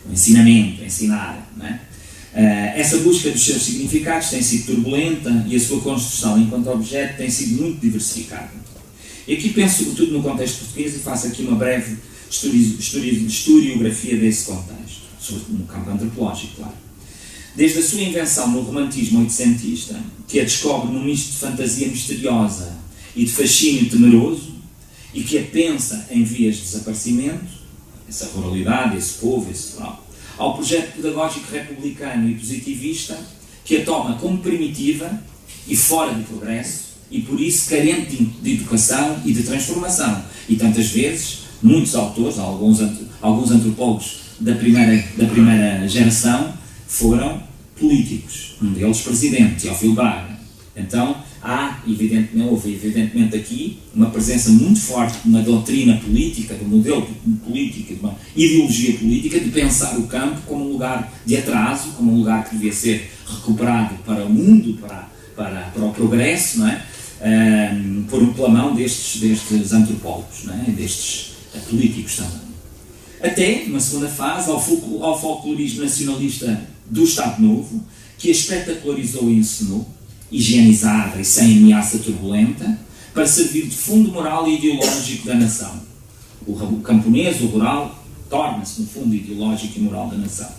O ensinamento, ensinar, não é? Essa busca dos seus significados tem sido turbulenta e a sua construção enquanto objeto tem sido muito diversificada. E aqui penso sobretudo no contexto português e faço aqui uma breve historiografia desse contexto, sobretudo no campo antropológico, claro. Desde a sua invenção no romantismo oitocentista, que a descobre num misto de fantasia misteriosa e de fascínio temeroso, e que a pensa em vias de desaparecimento, essa ruralidade, esse povo, esse rural, ao projeto pedagógico republicano e positivista, que a toma como primitiva e fora de progresso, e por isso carente de educação e de transformação. E tantas vezes, muitos autores, alguns antropólogos da primeira geração, foram políticos, um deles presidente, Teófilo Braga. Então, houve evidentemente aqui uma presença muito forte de uma doutrina política, de um modelo político, de uma ideologia política, de pensar o campo como um lugar de atraso, como um lugar que devia ser recuperado para o mundo, para o progresso, não é? Pela mão destes antropólogos, não é? Destes políticos também. Até, numa segunda fase, ao folclorismo nacionalista do Estado Novo, que a espetacularizou e ensinou, higienizada e sem ameaça turbulenta, para servir de fundo moral e ideológico da nação. O camponês, o rural, torna-se no fundo ideológico e moral da nação.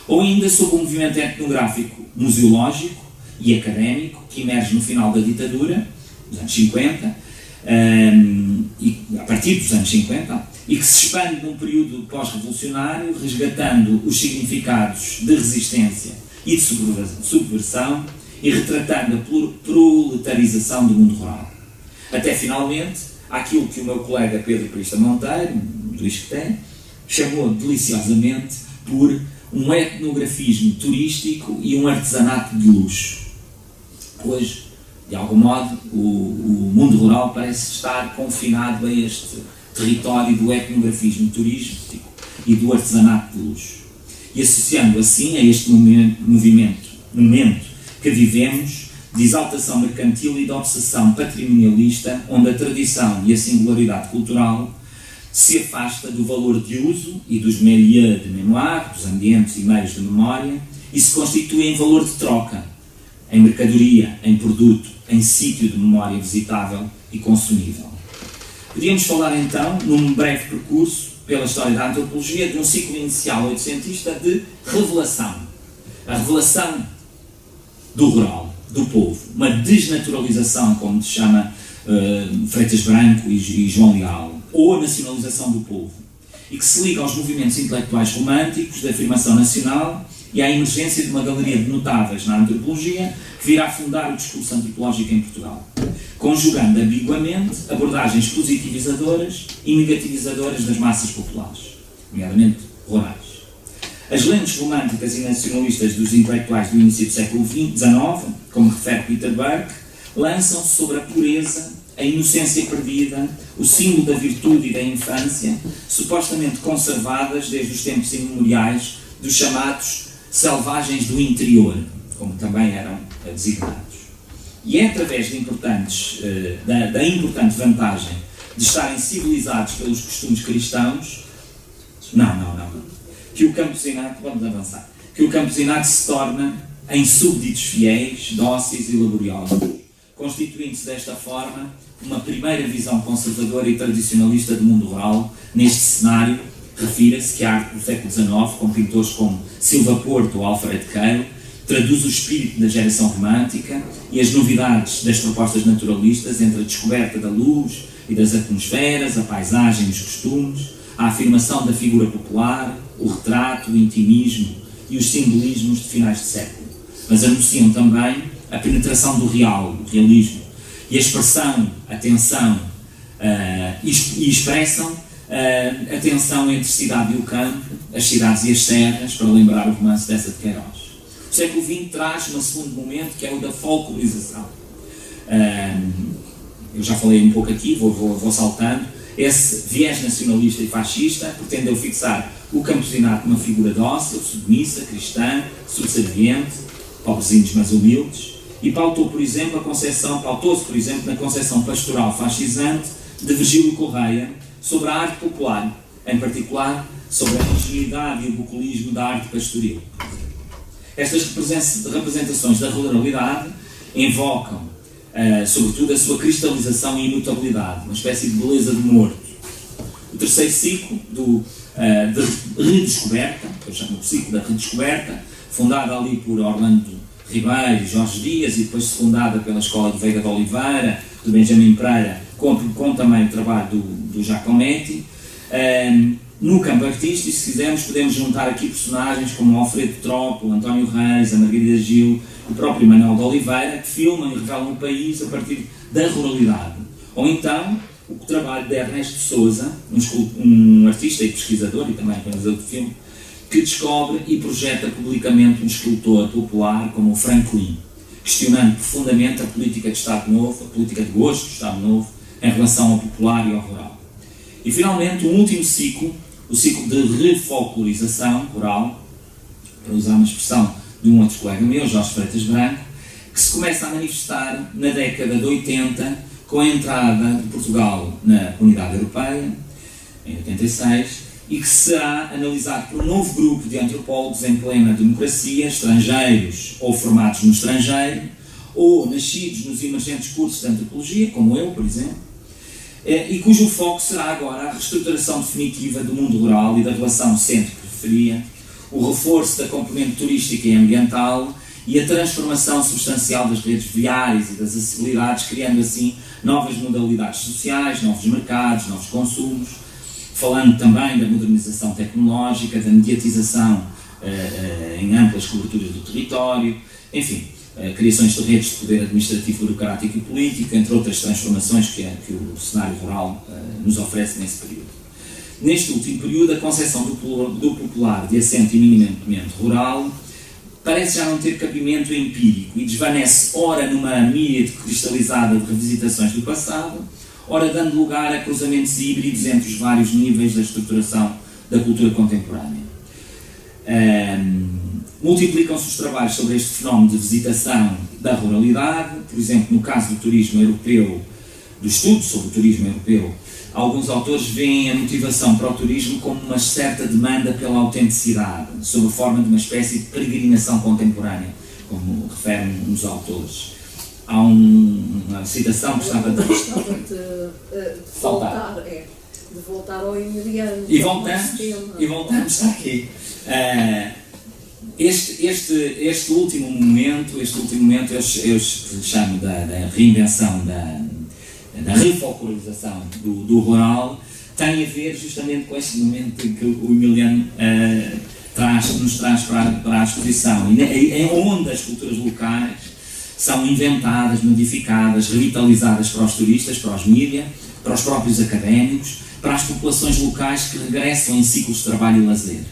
Ou ainda sob o movimento etnográfico, museológico e académico, que emerge no final da ditadura, dos anos 50, e a partir dos anos 50, e que se expande num período pós-revolucionário, resgatando os significados de resistência e de subversão, e retratando a proletarização do mundo rural. Até finalmente, aquilo que o meu colega Pedro Prista Monteiro, do ISCTE, chamou deliciosamente por um etnografismo turístico e um artesanato de luxo. Hoje, de algum modo, o mundo rural parece estar confinado a este território do etnografismo turístico e do artesanato de luxo. E associando assim a este momento que vivemos, de exaltação mercantil e de obsessão patrimonialista, onde a tradição e a singularidade cultural se afasta do valor de uso e dos milieux de mémoire, dos ambientes e meios de memória, e se constitui em valor de troca, em mercadoria, em produto, em sítio de memória visitável e consumível. Podíamos falar então, num breve percurso pela história da antropologia, de um ciclo inicial oitocentista de revelação. A revelação do rural, do povo, uma desnaturalização, como se chama Freitas Branco e João Leal, ou a nacionalização do povo, e que se liga aos movimentos intelectuais românticos de afirmação nacional e à emergência de uma galeria de notáveis na antropologia que virá fundar o discurso antropológico em Portugal, conjugando ambiguamente abordagens positivizadoras e negativizadoras das massas populares, nomeadamente rurais. As lentes românticas e nacionalistas dos intelectuais do início do século XIX, como refere Peter Burke, lançam-se sobre a pureza, a inocência perdida, o símbolo da virtude e da infância, supostamente conservadas desde os tempos imemoriais dos chamados selvagens do interior, como também eram designados. E é através da importante vantagem de estarem civilizados pelos costumes cristãos, que o campesinato, vamos avançar, que o campesinato se torna em súbditos fiéis, dóceis e laboriosos, constituindo-se desta forma uma primeira visão conservadora e tradicionalista do mundo rural. Neste cenário, refira-se que a arte do século XIX, com pintores como Silva Porto ou Alfred Keil, traduz o espírito da geração romântica e as novidades das propostas naturalistas entre a descoberta da luz e das atmosferas, a paisagem e os costumes, a afirmação da figura popular, o retrato, o intimismo e os simbolismos de finais de século. Mas anunciam também a penetração do real, do realismo, e a expressão, a tensão, e expressam a tensão entre a cidade e o campo, as cidades e as serras, para lembrar o romance dessa de Queiroz. O século XX traz um segundo momento, que é o da folclorização. Eu já falei um pouco aqui, vou saltando. Esse viés nacionalista e fascista pretendeu fixar o campesinato como uma figura dócil, submissa, cristã, subserviente, pobrezinhos mas humildes, e pautou-se, por exemplo, na concepção pastoral fascisante de Virgílio Correia sobre a arte popular, em particular sobre a ingenuidade e o bucolismo da arte pastoril. Estas representações da ruralidade invocam, sobretudo, a sua cristalização e imutabilidade, uma espécie de beleza de morto. O terceiro ciclo de redescoberta, que eu chamo de ciclo da redescoberta, fundada ali por Orlando Ribeiro e Jorge Dias, e depois secundada pela Escola de Veiga de Oliveira, do Benjamin Pereira, com também o trabalho do Giacometti. No campo artístico, se quisermos, podemos juntar aqui personagens como Alfredo Trópolo, António Reis, a Margarida Gil, o próprio Manuel de Oliveira, que filmam e revelam o país a partir da ruralidade. Ou então, o trabalho de Ernesto Sousa, um artista e pesquisador e também realizador de filme, que descobre e projeta publicamente um escultor popular como o Franklin, questionando profundamente a política de Estado Novo, a política de gosto do Estado Novo, em relação ao popular e ao rural. E, finalmente, um último ciclo, o ciclo de refolclorização rural, para usar uma expressão de um outro colega meu, Jorge Freitas Branco, que se começa a manifestar na década de 80, com a entrada de Portugal na Comunidade Europeia, em 86, e que será analisado por um novo grupo de antropólogos em plena democracia, estrangeiros ou formados no estrangeiro, ou nascidos nos emergentes cursos de antropologia, como eu, por exemplo, e cujo foco será agora a reestruturação definitiva do mundo rural e da relação centro-periferia, o reforço da componente turística e ambiental e a transformação substancial das redes viárias e das acessibilidades, criando assim novas modalidades sociais, novos mercados, novos consumos, falando também da modernização tecnológica, da mediatização em amplas coberturas do território, enfim, criações de redes de poder administrativo, burocrático e político, entre outras transformações que o cenário rural nos oferece nesse período. Neste último período, a concepção do popular de assento eminentemente rural parece já não ter cabimento empírico e desvanece ora numa míriade cristalizada de revisitações do passado, ora dando lugar a cruzamentos híbridos entre os vários níveis da estruturação da cultura contemporânea. Multiplicam-se os trabalhos sobre este fenómeno de visitação da ruralidade, por exemplo, no caso do turismo europeu, do estudo sobre o turismo europeu, alguns autores veem a motivação para o turismo como uma certa demanda pela autenticidade, sob a forma de uma espécie de peregrinação contemporânea, como referem os autores. Há uma citação que estava de voltar ao Emiliano. E voltamos aqui. Este último momento eu chamo da reinvenção, da refolclorização do rural, tem a ver justamente com este momento que o Emiliano nos traz para a exposição, e onde as culturas locais são inventadas, modificadas, revitalizadas para os turistas, para os mídia, para os próprios académicos, para as populações locais que regressam em ciclos de trabalho e lazer.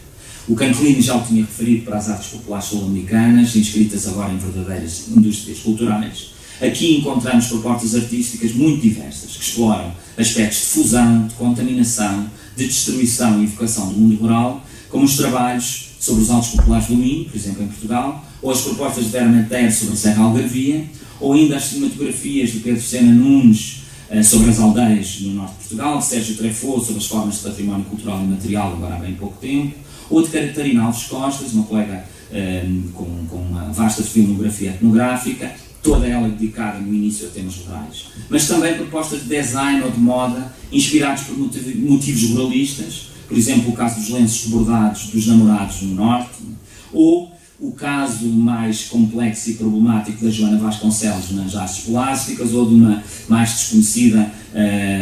O Cantelini já o tinha referido para as artes populares sul-americanas, inscritas agora em verdadeiras indústrias culturais. Aqui encontramos propostas artísticas muito diversas, que exploram aspectos de fusão, de contaminação, de destruição e evocação do mundo rural, como os trabalhos sobre os Altos Populares do Minho, por exemplo, em Portugal, ou as propostas de Vera Mater sobre a Serra Algarvia, ou ainda as cinematografias de Pedro Sena Nunes sobre as aldeias no norte de Portugal, de Sérgio Treffaut sobre as formas de património cultural e material, agora há bem pouco tempo, ou de Catarina Alves Costas, uma colega com uma vasta filmografia etnográfica, toda ela dedicada no início a temas rurais. Mas também propostas de design ou de moda, inspirados por motivos ruralistas, por exemplo, o caso dos lenços bordados dos namorados no norte, ou o caso mais complexo e problemático da Joana Vasconcelos nas artes plásticas, ou de uma mais desconhecida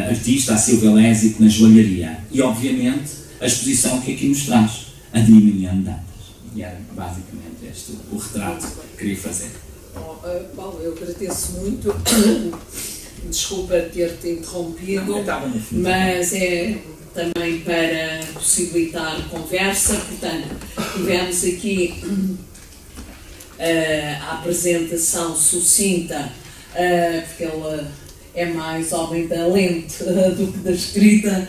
artista, a Silvia Lésico, na joalharia. E, obviamente, a exposição que aqui nos traz, a de Emiliano Dantas. E era basicamente o retrato que queria fazer. Paulo, eu agradeço muito desculpa ter-te interrompido, Não, estava no fim. mas é também para possibilitar conversa. Portanto, tivemos aqui a apresentação sucinta, porque ele é mais homem da lente do que da escrita,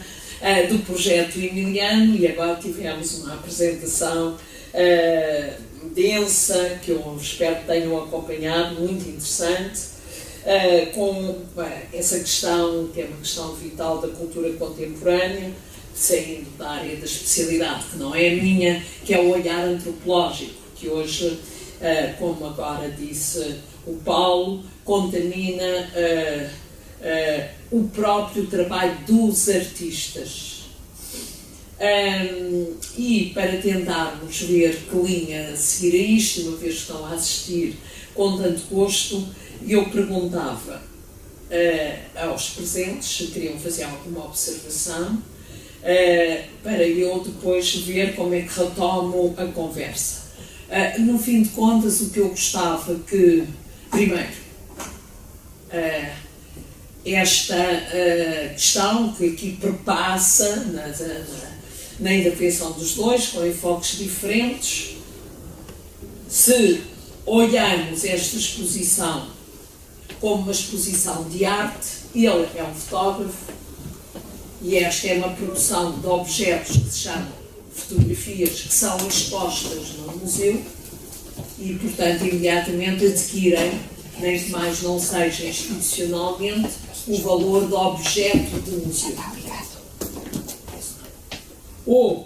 do projeto Emiliano, e agora tivemos uma apresentação densa, que eu espero que tenham acompanhado, muito interessante, com essa questão, que é uma questão vital da cultura contemporânea, saindo da área da especialidade, que não é a minha, que é o olhar antropológico, que hoje, como agora disse o Paulo, contamina o próprio trabalho dos artistas. E para tentarmos ver que linha seguir a isto, uma vez que estão a assistir com tanto gosto, eu perguntava aos presentes se queriam fazer alguma observação, para eu depois ver como é que retomo a conversa. No fim de contas, o que eu gostava que, primeiro, esta questão que aqui perpassa na intervenção dos dois, com enfoques diferentes, se olharmos esta exposição como uma exposição de arte, ele é um fotógrafo e esta é uma produção de objetos que se chamam fotografias, que são expostas no museu e, portanto, imediatamente adquirem, nem que mais não seja institucionalmente, o valor do objeto do museu. O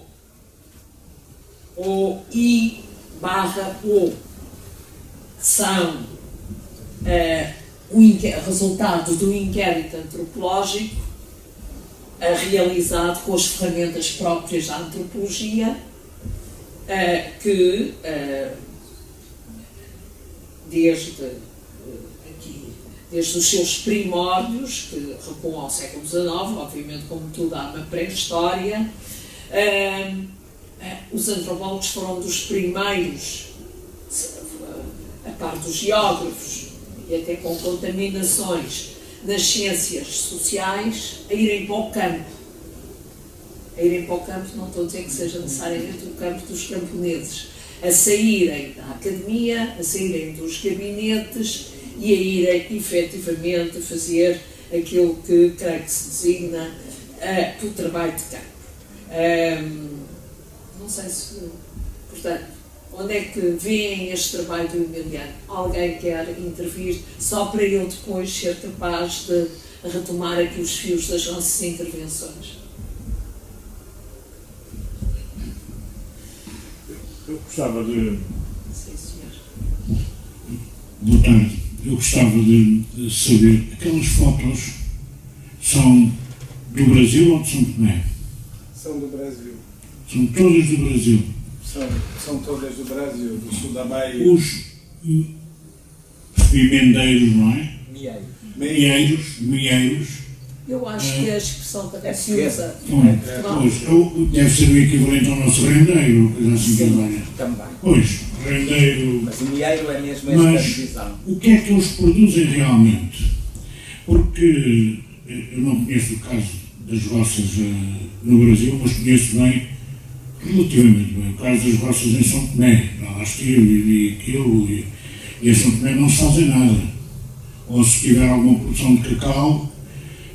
I/O são resultado do inquérito antropológico realizado com as ferramentas próprias da antropologia, que desde os seus primórdios, que recuam ao século XIX, obviamente como tudo há uma pré-história, os antropólogos foram dos primeiros, a par dos geógrafos, e até com contaminações nas ciências sociais, a irem para o campo. A irem para o campo, não estou a dizer que seja necessariamente o campo dos camponeses, a saírem da academia, a saírem dos gabinetes e a irem efetivamente fazer aquilo que creio que se designa o trabalho de campo. Não sei se, portanto, onde é que veem este trabalho do Emiliano? Alguém quer intervir só para eu depois ser capaz de retomar aqui os fios das nossas intervenções? Eu gostava de... Sim, senhor. Boa tarde. Eu gostava de saber, aquelas fotos são do Brasil ou de São Tomé? São do Brasil. São todas do Brasil. São todas do Brasil, do sul da Bahia. Os mendeiros, não é? Mieiros. Eu acho que a expressão também se usa. Pois, deve ser o equivalente ao nosso rendeiro, coisa assim que Sim, também. Pois, rendeiro. Mas o milheiro é mesmo Mas esta divisão. o que é que eles produzem realmente? Porque eu não conheço o caso das roças no Brasil, mas conheço bem, relativamente bem, o caso das roças em São Tomé. Lá estive e vi aquilo, e em São Tomé não se fazem nada. Ou se tiver alguma produção de cacau,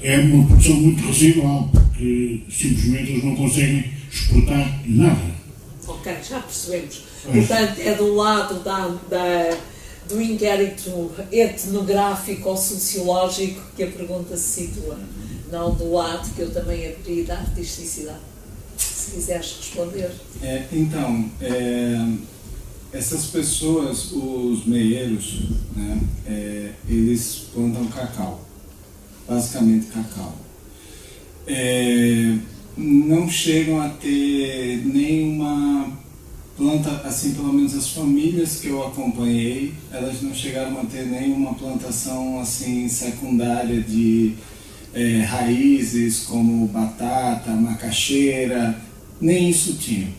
é uma produção muito residual, porque simplesmente eles não conseguem exportar nada. Ok, já percebemos. Portanto, é do lado do inquérito etnográfico ou sociológico que a pergunta se situa, não do lado que eu também abri da artisticidade. Se quiseres responder. Essas pessoas, os meieiros, né, eles plantam cacau, basicamente cacau. Não chegam a ter nenhuma planta, assim, pelo menos as famílias que eu acompanhei, elas não chegaram a ter nenhuma plantação assim secundária de raízes como batata, macaxeira, nem isso tinham.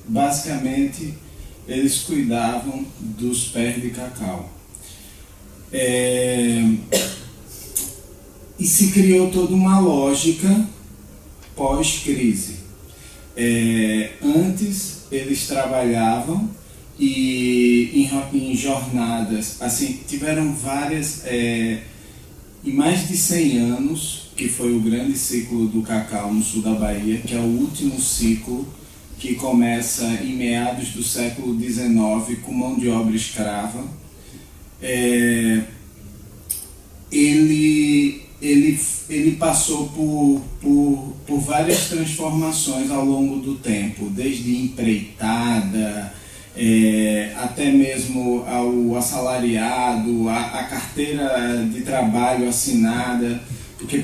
Basicamente, eles cuidavam dos pés de cacau. e se criou toda uma lógica pós-crise. Antes eles trabalhavam e em jornadas, assim, tiveram várias, em mais de 100 anos, que foi o grande ciclo do cacau no sul da Bahia, que é o último ciclo, que começa em meados do século XIX com mão de obra escrava. Ele passou por várias transformações ao longo do tempo, desde empreitada, até mesmo ao assalariado, a carteira de trabalho assinada, porque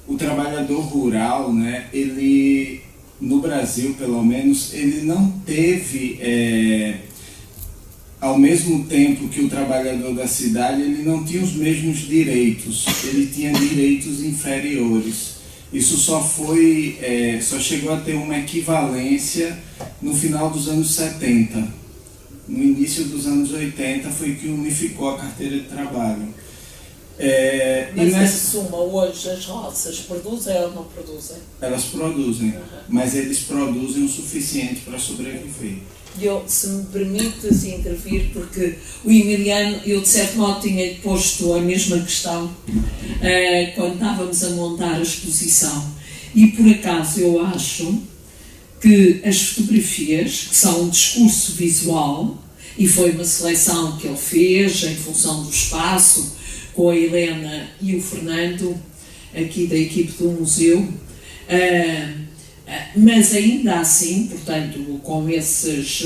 o trabalhador rural, né, ele, no Brasil pelo menos, ele não teve, ao mesmo tempo que o trabalhador da cidade, ele não tinha os mesmos direitos, ele tinha direitos inferiores. Isso só chegou a ter uma equivalência no final dos anos 70. No início dos anos 80 foi que unificou a carteira de trabalho. Mas em suma, hoje as roças produzem ou não produzem? Elas produzem, mas eles produzem o suficiente para sobreviver. Se me permites intervir, porque o Emiliano, eu de certo modo tinha posto a mesma questão quando estávamos a montar a exposição, e por acaso eu acho que as fotografias, que são um discurso visual, e foi uma seleção que ele fez em função do espaço, com a Helena e o Fernando, aqui da equipe do museu, mas ainda assim, portanto, com esses,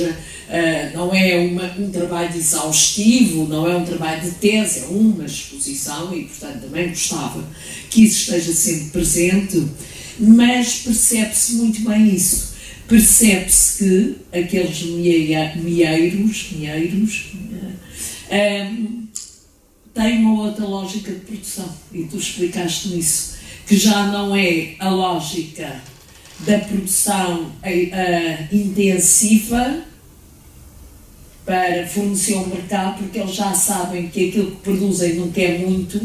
não é um trabalho exaustivo, não é um trabalho de tese, é uma exposição e, portanto, também gostava que isso esteja sempre presente, mas percebe-se muito bem isso. Percebe-se que aqueles meeiros têm uma outra lógica de produção, e tu explicaste-me isso, que já não é a lógica da produção intensiva para fornecer ao mercado, porque eles já sabem que aquilo que produzem não quer muito,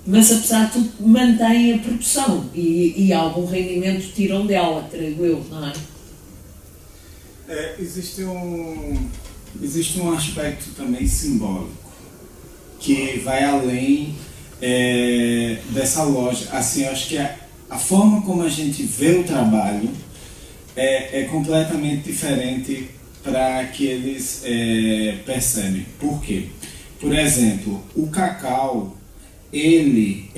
mas apesar de tudo mantêm a produção e algum rendimento tiram dela, creio eu, não é? Existe um aspecto também simbólico que vai além dessa lógica. Assim, eu acho que a forma como a gente vê o trabalho é completamente diferente para que eles percebem. Por quê? Por exemplo, o cacau, ele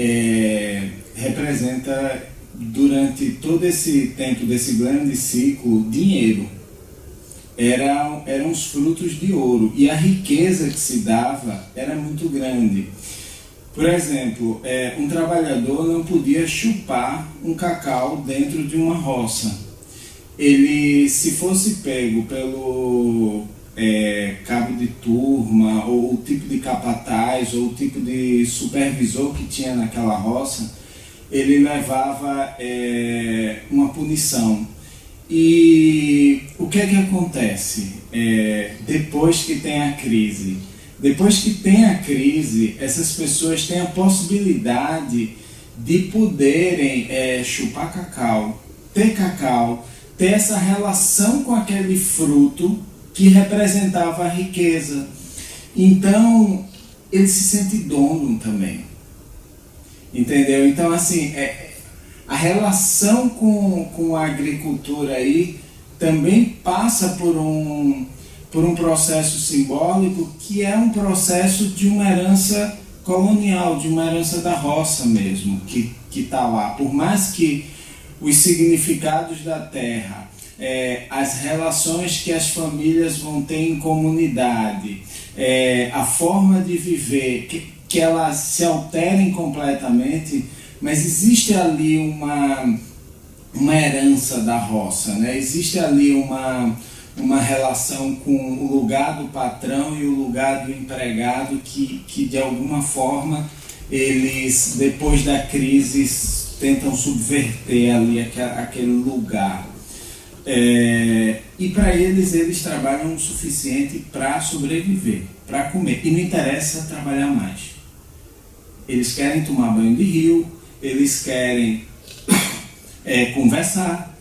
representa, durante todo esse tempo desse grande ciclo, dinheiro. Eram os frutos de ouro, e a riqueza que se dava era muito grande. Por exemplo, um trabalhador não podia chupar um cacau dentro de uma roça. Ele, se fosse pego pelo cabo de turma, ou o tipo de capataz, ou o tipo de supervisor que tinha naquela roça, ele levava uma punição. E o que é que acontece depois que tem a crise? Depois que tem a crise, essas pessoas têm a possibilidade de poderem chupar cacau, ter essa relação com aquele fruto que representava a riqueza. Então, ele se sente dono também. Entendeu? Então, assim, a relação com a agricultura aí também passa por um processo simbólico, que é um processo de uma herança colonial, de uma herança da roça mesmo, que está lá. Por mais que os significados da terra, as relações que as famílias vão ter em comunidade, a forma de viver, que elas se alterem completamente, mas existe ali uma herança da roça, né? Existe ali uma relação com o lugar do patrão e o lugar do empregado que de alguma forma eles, depois da crise, tentam subverter ali aquele lugar. E para eles trabalham o suficiente para sobreviver, para comer, e não interessa trabalhar mais. Eles querem tomar banho de rio, eles querem conversar.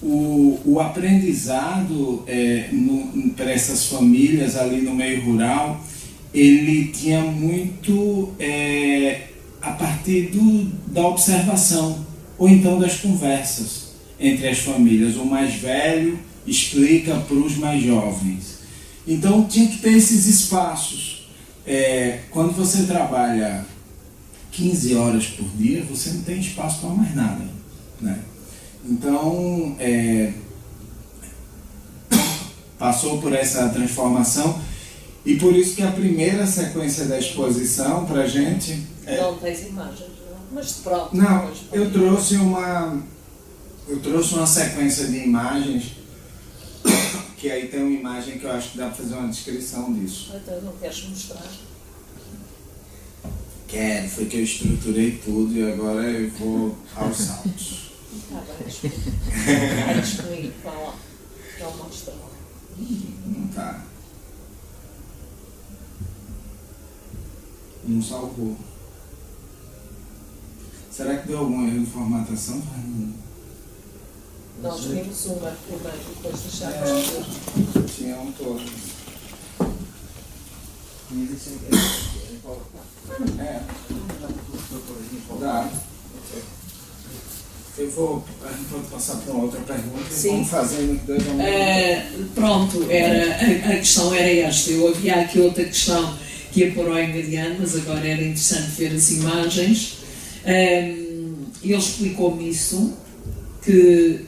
O aprendizado para essas famílias ali no meio rural, ele tinha muito a partir da observação, ou então das conversas entre as famílias. O mais velho explica para os mais jovens. Então tinha que ter esses espaços. Quando você trabalha 15 horas por dia, você não tem espaço para mais nada, né? Então, passou por essa transformação, e por isso que a primeira sequência da exposição para a gente... Não tens imagens, não? Mas pronto. Não, eu trouxe uma sequência de imagens, que aí tem uma imagem que eu acho que dá para fazer uma descrição disso. Então não queres mostrar? Quero, foi que eu estruturei tudo e agora eu vou aos saltos. Está bem, vai comigo, vá lá. Não mostra lá. Não tá. Não salvou. Será que deu algum erro de formatação? Nós vimos uma primeiro, depois deixámos Tinha um todo. Dá. A gente pode passar para uma outra pergunta. Sim. Vamos fazendo dois Pronto, a questão era esta. Eu havia aqui outra questão que ia pôr ao Engadiano, mas agora era interessante ver as imagens. Ele explicou-me isso, que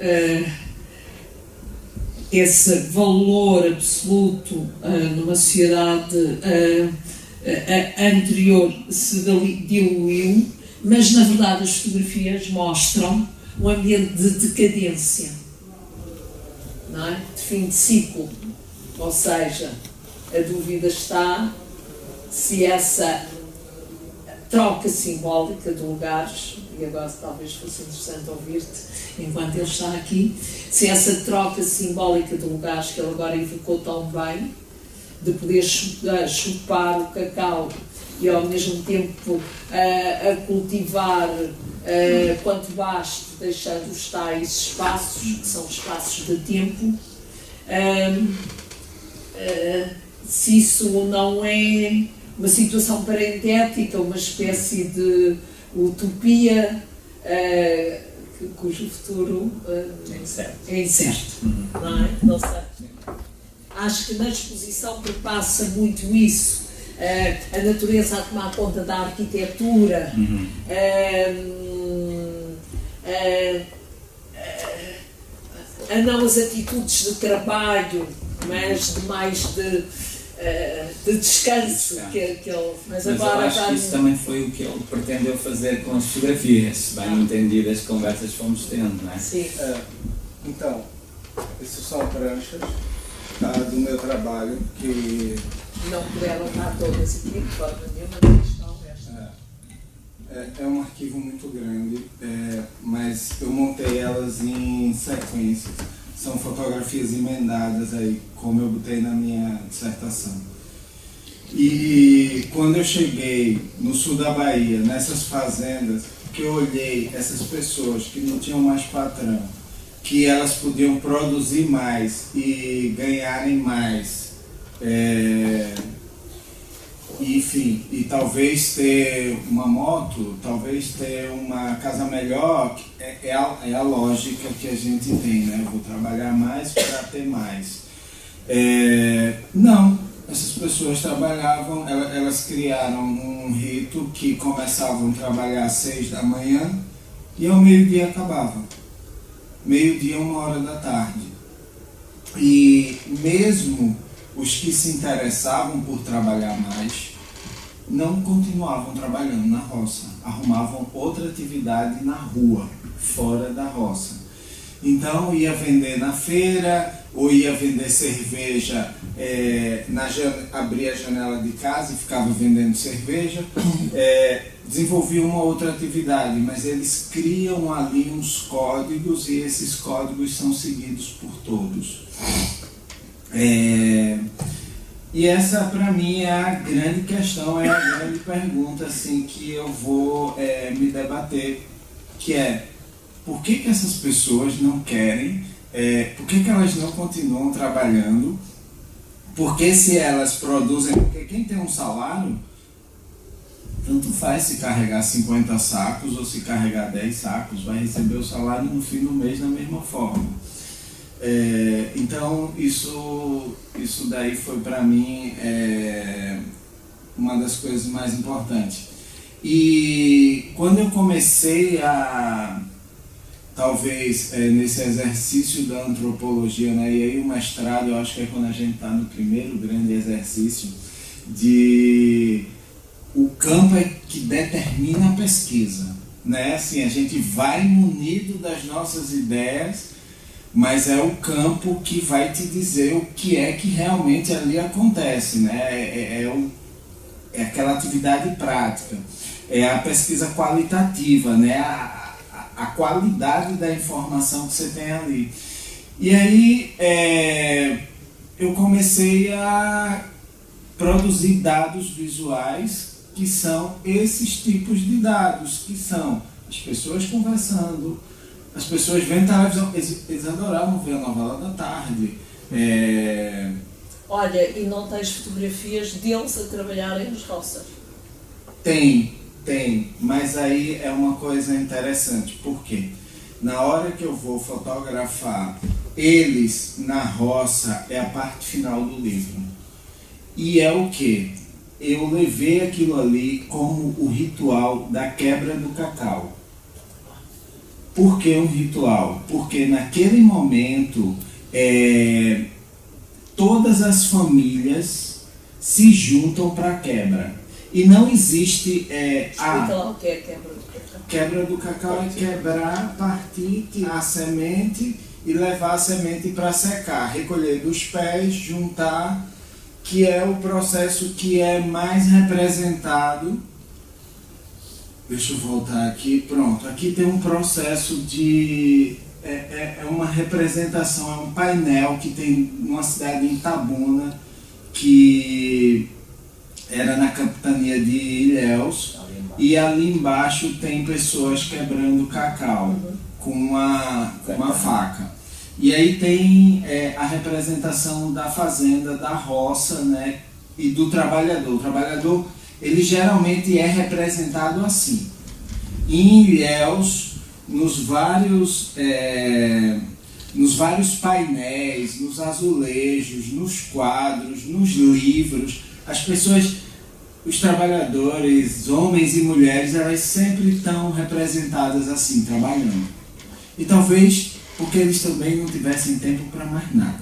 esse valor absoluto numa sociedade anterior se diluiu, mas na verdade as fotografias mostram um ambiente de decadência, não é? De fim de ciclo. Ou seja, a dúvida está se essa troca simbólica de lugares, e agora talvez fosse interessante ouvir-te enquanto ele está aqui, se essa troca simbólica de lugares que ele agora evocou tão bem, de poder chupar o cacau e ao mesmo tempo a cultivar quanto baste, deixando os tais espaços, que são espaços de tempo, se isso não é uma situação parentética, uma espécie de utopia cujo futuro é incerto. Não é? Não sei. Acho que na exposição perpassa muito isso. A natureza a tomar conta da arquitetura, não as atitudes de trabalho, mas de mais de descanso que ele... Mas agora eu acho que isso também foi o que ele pretendeu fazer com as fotografias, bem entendido as conversas que fomos tendo, não é? Sim. Então, essas são pranchas do meu trabalho que... Não puderam estar todas aqui, de forma nenhuma, estão esta. É um arquivo muito grande, mas eu montei elas em sequência. São fotografias emendadas aí, como eu botei na minha dissertação. E quando eu cheguei no sul da Bahia, nessas fazendas, que eu olhei essas pessoas que não tinham mais patrão, que elas podiam produzir mais e ganharem mais, enfim, e talvez ter uma moto, talvez ter uma casa melhor, é a lógica que a gente tem, né? Eu vou trabalhar mais para ter mais. Não, essas pessoas trabalhavam, elas criaram um rito que começavam a trabalhar às 6 da manhã e ao meio-dia acabavam. Meio-dia, 1h da tarde. E mesmo os que se interessavam por trabalhar mais, não continuavam trabalhando na roça, arrumavam outra atividade na rua, fora da roça. Então ia vender na feira, ou ia vender cerveja, abria a janela de casa e ficava vendendo cerveja, desenvolvia uma outra atividade, mas eles criam ali uns códigos e esses códigos são seguidos por todos. E essa, para mim, é a grande questão, é a grande pergunta assim, que eu vou me debater, que é: por que essas pessoas não querem, por que elas não continuam trabalhando? Porque se elas produzem, porque quem tem um salário, tanto faz se carregar 50 sacos ou se carregar 10 sacos, vai receber o salário no fim do mês da mesma forma. Então isso daí foi para mim uma das coisas mais importantes. E quando eu comecei a, talvez nesse exercício da antropologia, né, e aí o mestrado, eu acho que é quando a gente está no primeiro grande exercício de o campo é que determina a pesquisa, né? Assim, a gente vai munido das nossas ideias, mas é o campo que vai te dizer o que é que realmente ali acontece, né? É aquela atividade prática, é a pesquisa qualitativa, né? A qualidade da informação que você tem ali. E aí eu comecei a produzir dados visuais, que são esses tipos de dados, que são as pessoas conversando, as pessoas vendo televisão, eles adoravam ver a novela da tarde. Olha, e não tens fotografias deles a trabalharem nas roças? Tem, mas aí é uma coisa interessante, porque na hora que eu vou fotografar eles na roça, é a parte final do livro. E é o quê? Eu levei aquilo ali como o ritual da quebra do cacau. Por que um ritual? Porque naquele momento todas as famílias se juntam para a quebra. E não existe Explica lá o que é quebra do cacau. Quebra do cacau é quebrar, partir, tirar a semente e levar a semente para secar, recolher dos pés, juntar, que é o processo que é mais representado. Deixa eu voltar aqui, pronto. Aqui tem um processo de... É uma representação, é um painel que tem numa cidade em Itabuna, que era na capitania de Ilhéus, e ali embaixo tem pessoas quebrando cacau com uma faca. E aí tem a representação da fazenda, da roça, né, e do trabalhador. O trabalhador, ele geralmente é representado assim. Em Ilhéus, nos vários painéis, nos azulejos, nos quadros, nos livros, as pessoas, os trabalhadores, homens e mulheres, elas sempre estão representadas assim, trabalhando. E talvez porque eles também não tivessem tempo para mais nada,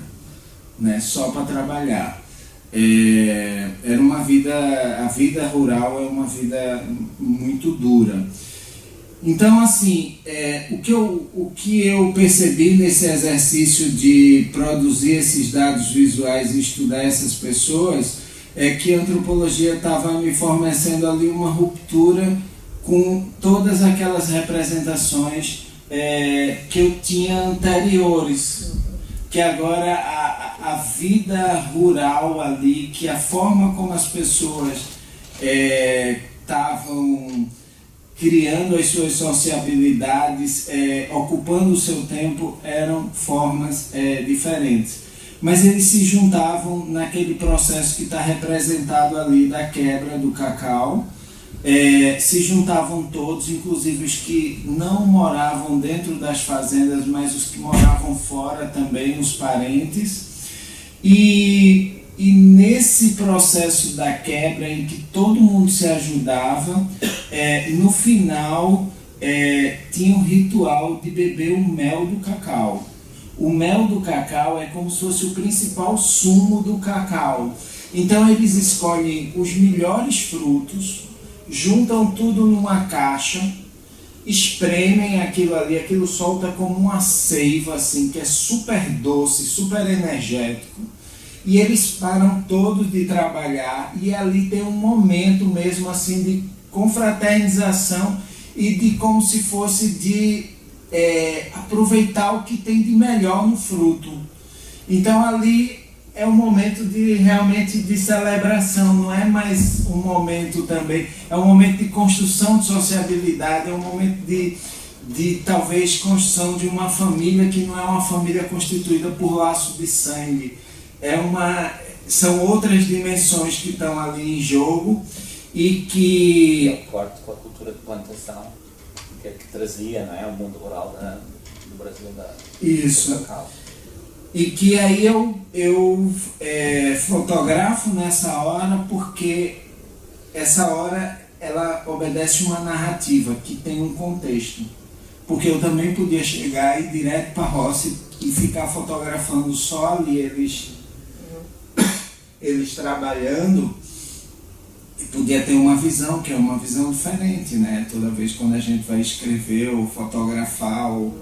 né? Só para trabalhar. Era uma vida, a vida rural é uma vida muito dura. Então, assim, o que eu percebi nesse exercício de produzir esses dados visuais e estudar essas pessoas, é que a antropologia estava me fornecendo ali uma ruptura com todas aquelas representações que eu tinha anteriores, que agora a vida rural ali, que a forma como as pessoas estavam criando as suas sociabilidades, ocupando o seu tempo, eram formas diferentes. Mas eles se juntavam naquele processo que está representado ali da quebra do cacau, se juntavam todos, inclusive os que não moravam dentro das fazendas, mas os que moravam fora também, os parentes. E nesse processo da quebra, em que todo mundo se ajudava, no final tinha um ritual de beber o mel do cacau. O mel do cacau é como se fosse o principal sumo do cacau. Então eles escolhem os melhores frutos, juntam tudo numa caixa, espremem aquilo ali, aquilo solta como uma seiva, assim, que é super doce, super energético. E eles param todos de trabalhar e ali tem um momento mesmo assim de confraternização e de como se fosse de aproveitar o que tem de melhor no fruto. Então ali é um momento de realmente de celebração, não é mais um momento também, é um momento de construção de sociabilidade, é um momento de talvez construção de uma família que não é uma família constituída por laço de sangue, são outras dimensões que estão ali em jogo e que... Eu corto com a cultura de plantação que trazia, não é, o mundo rural do Brasil Isso. do cacau. E que aí eu fotografo nessa hora porque essa hora ela obedece uma narrativa que tem um contexto. Porque eu também podia chegar e ir direto para a roça e ficar fotografando só ali eles trabalhando, e podia ter uma visão, que é uma visão diferente, né? Toda vez quando a gente vai escrever ou fotografar ou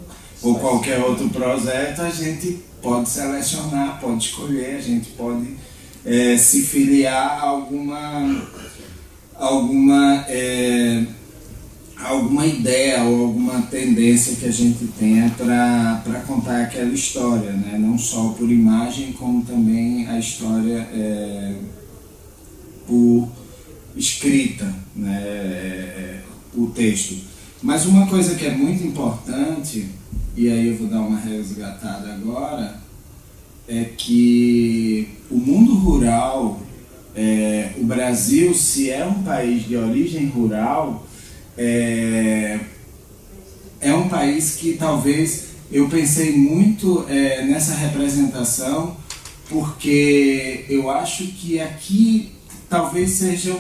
qualquer outro projeto, a gente pode selecionar, pode escolher, a gente pode se filiar a alguma ideia ou alguma tendência que a gente tenha para contar aquela história, né? Não só por imagem, como também a história por escrita, né? O texto. Mas uma coisa que é muito importante, e aí eu vou dar uma resgatada agora, é que o mundo rural, o Brasil, se é um país de origem rural, é um país que talvez eu pensei muito nessa representação, porque eu acho que aqui talvez sejam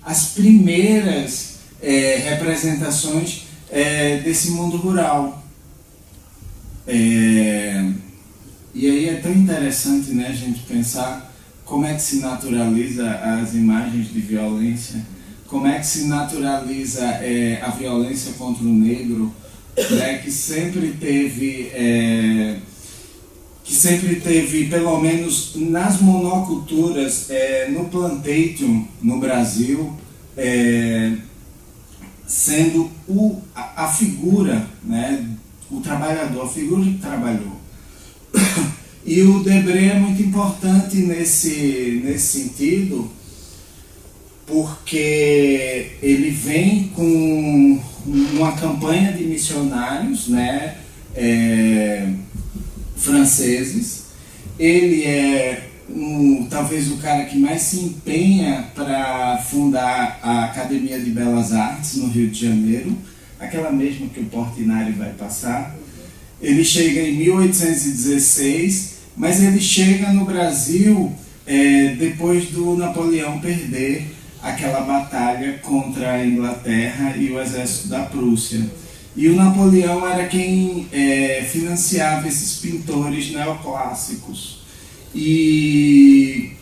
as primeiras representações desse mundo rural. E aí é tão interessante, né, a gente pensar como é que se naturaliza as imagens de violência, como é que se naturaliza a violência contra o negro, né, que sempre teve, pelo menos nas monoculturas, no plantation no Brasil, sendo a figura, né, o trabalhador, a figura que trabalhou. E o Debré é muito importante nesse sentido, porque ele vem com uma campanha de missionários, né, franceses. Ele é talvez o cara que mais se empenha para fundar a Academia de Belas Artes no Rio de Janeiro, aquela mesma que o Portinari vai passar. Ele chega em 1816, mas ele chega no Brasil depois do Napoleão perder aquela batalha contra a Inglaterra e o exército da Prússia. E o Napoleão era quem financiava esses pintores neoclássicos. E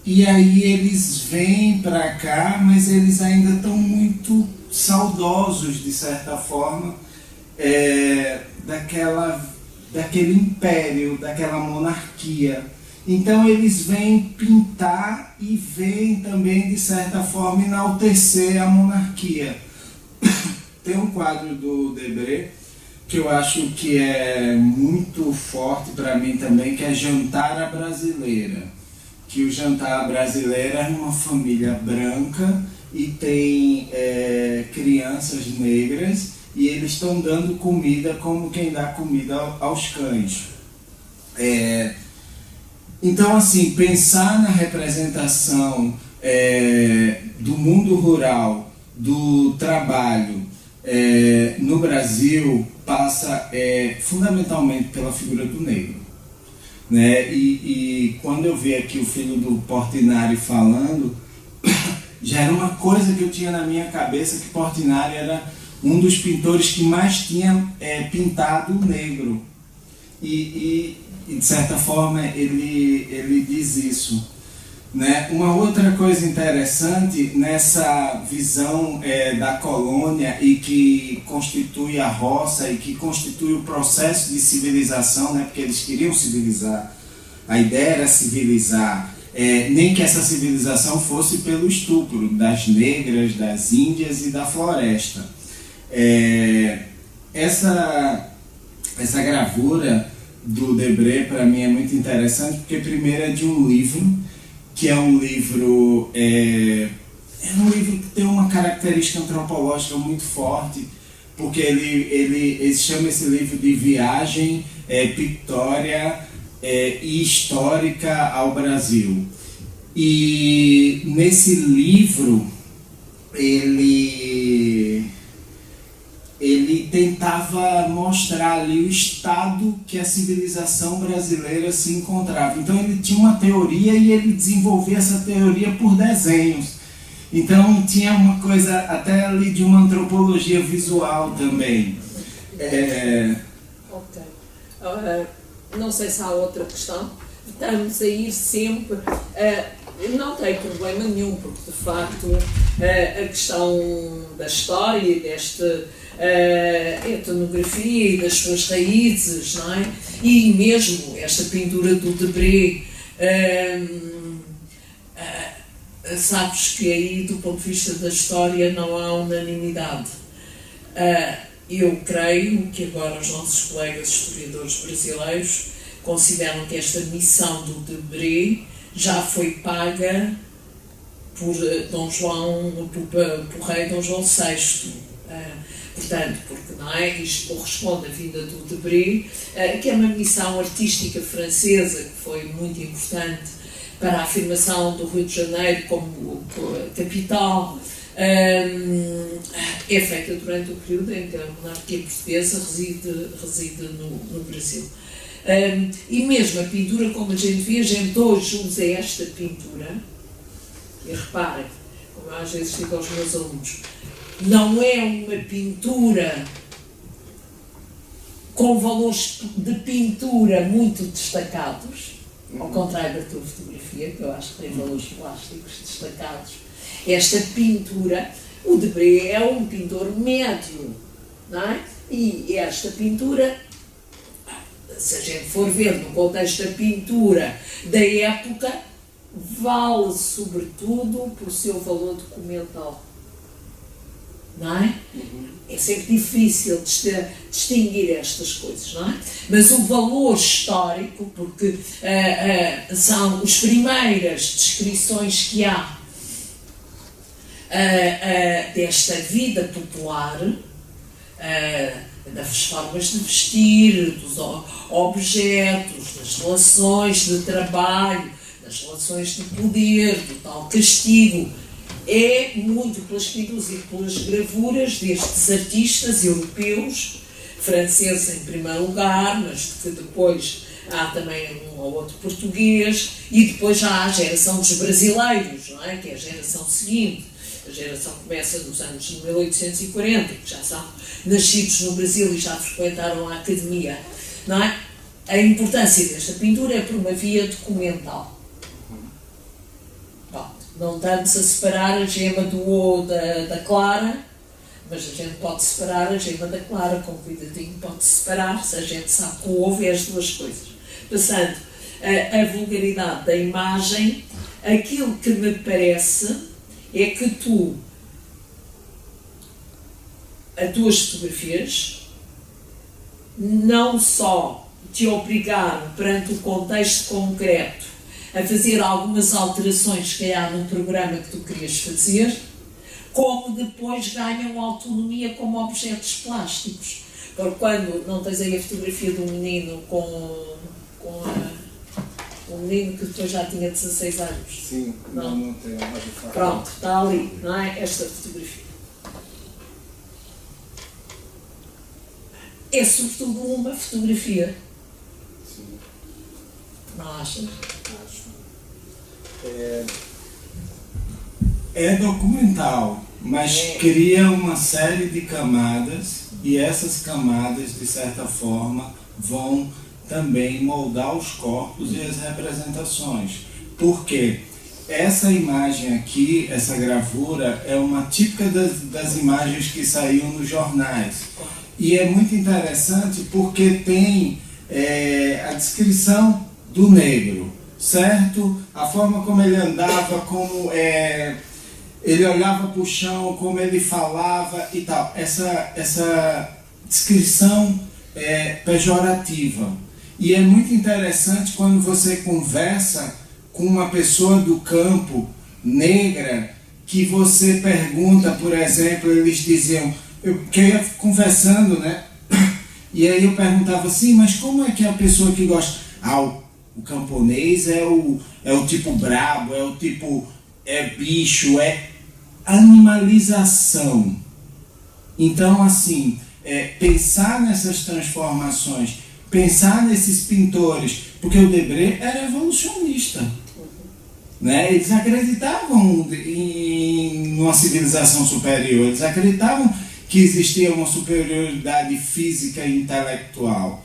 aí eles vêm para cá, mas eles ainda estão muito saudosos, de certa forma, daquele império, daquela monarquia. Então eles vêm pintar e vêm também, de certa forma, enaltecer a monarquia. Tem um quadro do Debré que eu acho que é muito forte para mim também, que é Jantar à Brasileira. Que o Jantar à Brasileira é uma família branca e tem crianças negras e eles estão dando comida como quem dá comida aos cães. Então, assim, pensar na representação do mundo rural, do trabalho no Brasil, passa fundamentalmente pela figura do negro, né? E quando eu vi aqui o filho do Portinari falando, já era uma coisa que eu tinha na minha cabeça, que Portinari era um dos pintores que mais tinha pintado o negro. E de certa forma ele diz isso, né? Uma outra coisa interessante nessa visão da colônia e que constitui a roça e que constitui o processo de civilização, né? Porque eles queriam civilizar, a ideia era civilizar, nem que essa civilização fosse pelo estupro das negras, das índias e da floresta. Essa gravura do Debré, para mim, é muito interessante, porque primeiro é de um livro, que é um livro que tem uma característica antropológica muito forte, porque ele chama esse livro de Viagem Pictória e Histórica ao Brasil. E nesse livro ele tentava mostrar ali o estado que a civilização brasileira se encontrava. Então ele tinha uma teoria e ele desenvolvia essa teoria por desenhos. Então tinha uma coisa até ali de uma antropologia visual também. Ok. Não sei se há outra questão. Estamos a ir sempre... não tem problema nenhum, porque de facto a questão da história, desta etnografia e das suas raízes, não é? E mesmo esta pintura do Debré, sabes que aí, do ponto de vista da história, não há unanimidade. Eu creio que agora os nossos colegas historiadores brasileiros consideram que esta missão do Debré já foi paga por rei Dom João VI. Portanto, porque não é, isto corresponde à vida do Debré, que é uma missão artística francesa que foi muito importante para a afirmação do Rio de Janeiro como capital. É feita durante o período em que a monarquia portuguesa reside no Brasil. E mesmo a pintura, como a gente hoje usa esta pintura, e reparem, como às vezes digo aos meus alunos, não é uma pintura com valores de pintura muito destacados, ao contrário da tua fotografia, que eu acho que tem valores plásticos destacados. Esta pintura, o Debré é um pintor médio, não é? E esta pintura, se a gente for ver no contexto da pintura da época, vale sobretudo por seu valor documental, não é? É sempre difícil distinguir estas coisas, não é? Mas o valor histórico, porque são as primeiras descrições que há desta vida popular, das formas de vestir, dos objetos, das relações de trabalho, das relações de poder, do tal castigo, é muito pelas pinturas e pelas gravuras destes artistas europeus, franceses em primeiro lugar, mas que depois há também um ou outro português, e depois já há a geração dos brasileiros, não é? Que é a geração seguinte. A geração começa nos anos de 1840, que já são nascidos no Brasil e já frequentaram a academia, não é? A importância desta pintura é por uma via documental. Bom, não estamos a separar a gema do O da clara, mas a gente pode separar a gema da clara, com cuidadinho pode separar, se a gente sabe que o ovo é as duas coisas. Passando a vulgaridade da imagem, aquilo que me parece é que as tuas fotografias não só te obrigaram, perante o contexto concreto, a fazer algumas alterações que há no programa que tu querias fazer, como depois ganham autonomia como objetos plásticos. Porque quando não tens aí a fotografia de um menino um menino que depois já tinha 16 anos. Sim, não tem nada de fato. Pronto, está ali, não é? Esta fotografia. É sobretudo uma fotografia. Sim. Não achas? Acho. É documental, mas cria uma série de camadas, e essas camadas, de certa forma, vão também moldar os corpos e as representações. Porque essa imagem aqui, essa gravura, é uma típica das imagens que saíam nos jornais. E é muito interessante porque tem a descrição do negro, certo? A forma como ele andava, como ele olhava para o chão, como ele falava e tal. Essa descrição pejorativa. E é muito interessante quando você conversa com uma pessoa do campo negra, que você pergunta, por exemplo, eles diziam, que eu ia conversando, né? E aí eu perguntava assim, mas como é que a pessoa que gosta... o camponês é o tipo brabo, é o tipo, é bicho, é animalização. Então, assim, pensar nessas transformações, pensar nesses pintores, porque o Debré era evolucionista, né? Eles acreditavam em uma civilização superior, eles acreditavam que existia uma superioridade física e intelectual.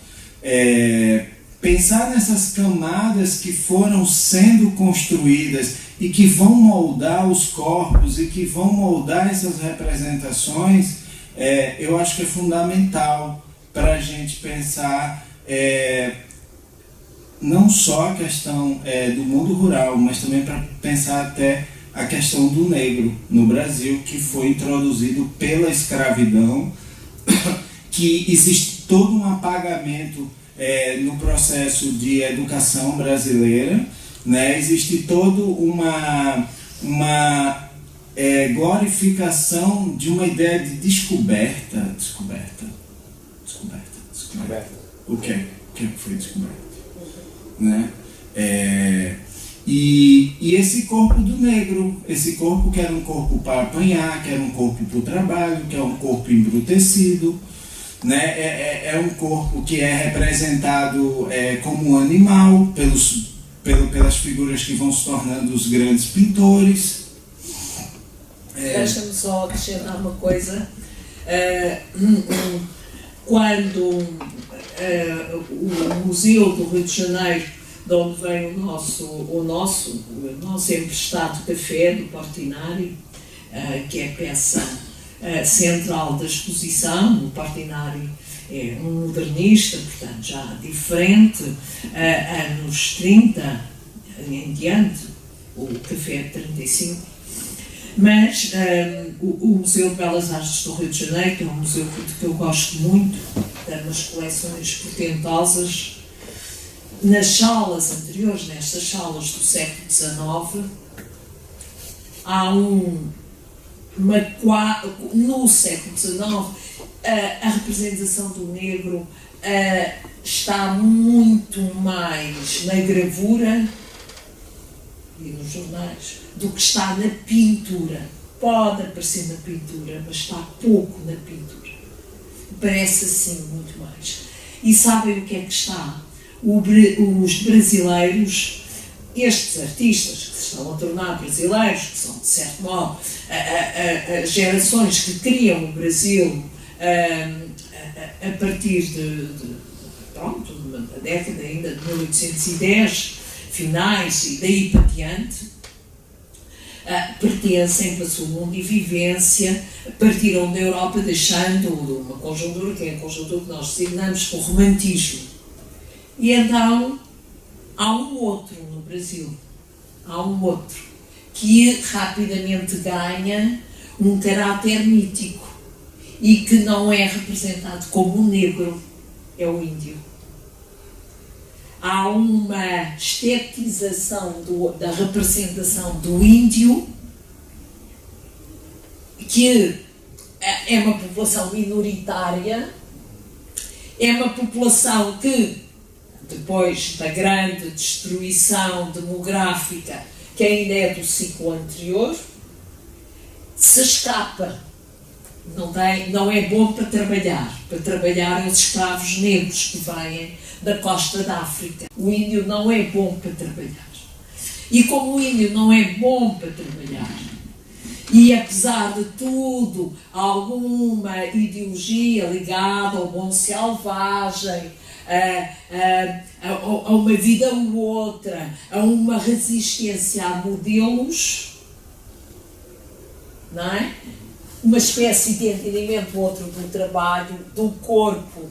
Pensar nessas camadas que foram sendo construídas e que vão moldar os corpos e que vão moldar essas representações, eu acho que é fundamental para a gente pensar não só a questão do mundo rural, mas também para pensar até a questão do negro no Brasil, que foi introduzido pela escravidão, que existe todo um apagamento no processo de educação brasileira, né? Existe toda uma glorificação de uma ideia de descoberta. O que foi descoberto? Né? E esse corpo do negro, esse corpo que era um corpo para apanhar, que era um corpo para o trabalho, que é um corpo embrutecido, né? É um corpo que é representado como um animal pelas figuras que vão se tornando os grandes pintores. Deixa-me só acrescentar uma coisa. Quando o Museu do Rio de Janeiro, de onde vem o nosso emprestado café do Portinari, que é a peça central da exposição, o Portinari é um modernista, portanto já diferente, anos 30 em diante, o café de 35. Mas o Museu de Belas Artes do Rio de Janeiro, que é um museu que eu gosto muito, tem umas coleções portentosas. Nas salas anteriores, nestas salas do século XIX, há no século XIX, a representação do negro está muito mais na gravura e nos jornais do que está na pintura. Pode aparecer na pintura, mas está pouco na pintura. Parece assim muito mais. E sabem o que é que está? Os brasileiros, estes artistas que se estão a tornar brasileiros, que são, de certo modo, gerações que criam o Brasil a partir da década ainda de 1810, finais e daí para diante, pertencem para a sua mundo e vivência, partiram da Europa deixando uma conjuntura, que é a conjuntura que nós designamos por romantismo. E então há um outro no Brasil, que rapidamente ganha um caráter mítico e que não é representado como o negro, é o índio. Há uma estetização da representação do índio, que é uma população minoritária, é uma população que, depois da grande destruição demográfica, que ainda é do ciclo anterior, se escapa. Não é bom para trabalhar. Para trabalhar os escravos negros que vêm da costa da África. O índio não é bom para trabalhar. E como o índio não é bom para trabalhar, e apesar de tudo, alguma ideologia ligada ao bom selvagem, a uma vida ou outra, a uma resistência a modelos, não é? Uma espécie de entendimento outro do trabalho, do corpo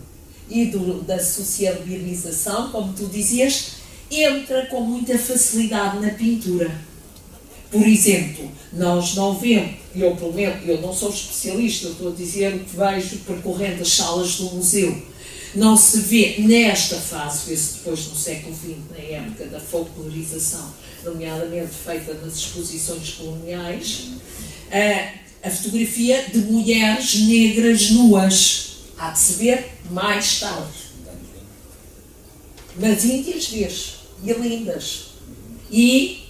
e da sociabilização, como tu dizias, entra com muita facilidade na pintura. Por exemplo, nós não vemos, eu não sou especialista, eu estou a dizer o que vejo percorrendo as salas do museu, não se vê nesta fase, vê-se depois no século XX, na época da folclorização, nomeadamente feita nas exposições coloniais, a fotografia de mulheres negras nuas. Há de se ver mais tarde. Nas Índias vês, e lindas. E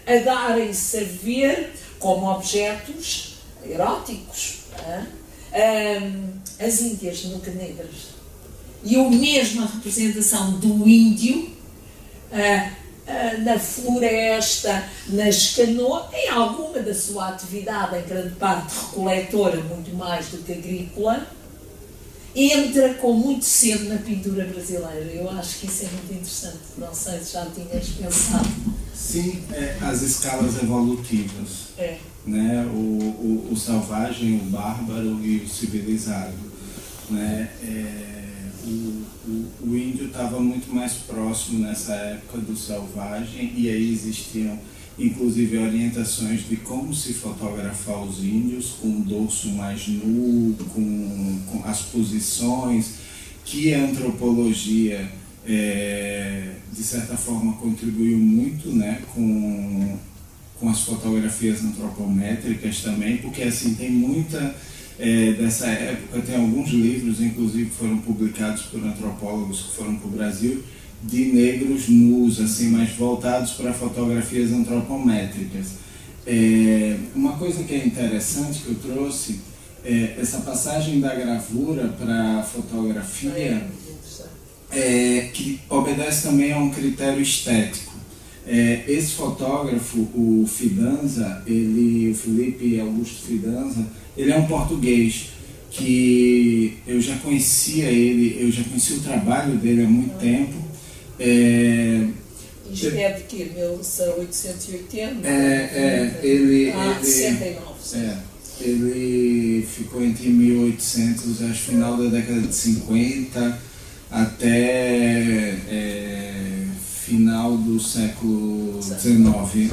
a darem-se a ver como objetos eróticos. As Índias nunca negras. E a mesma representação do índio na floresta, nas canoas, em alguma da sua atividade, em grande parte recoletora, muito mais do que agrícola, entra com muito cedo na pintura brasileira. Eu acho que isso é muito interessante. Não sei se já tinhas pensado. Sim, as escalas evolutivas. Né? O selvagem, o bárbaro e o civilizado. Né? O índio estava muito mais próximo nessa época do selvagem, e aí existiam inclusive orientações de como se fotografar os índios, com o dorso mais nu, com as posições, que a antropologia de certa forma contribuiu muito, né, com as fotografias antropométricas também, porque assim tem muita dessa época, tem alguns livros inclusive que foram publicados por antropólogos que foram para o Brasil, de negros nus, assim, mais voltados para fotografias antropométricas. Uma coisa que é interessante que eu trouxe, essa passagem da gravura para a fotografia, que obedece também a um critério estético. Esse fotógrafo, o Fidanza, o Felipe Augusto Fidanza, ele é um português que eu já conhecia ele, eu já conhecia o trabalho dele há muito tempo. Isto é de que? 1880? Ele 69. Ele ficou entre 1800, acho, final da década de 50 até final do século XIX.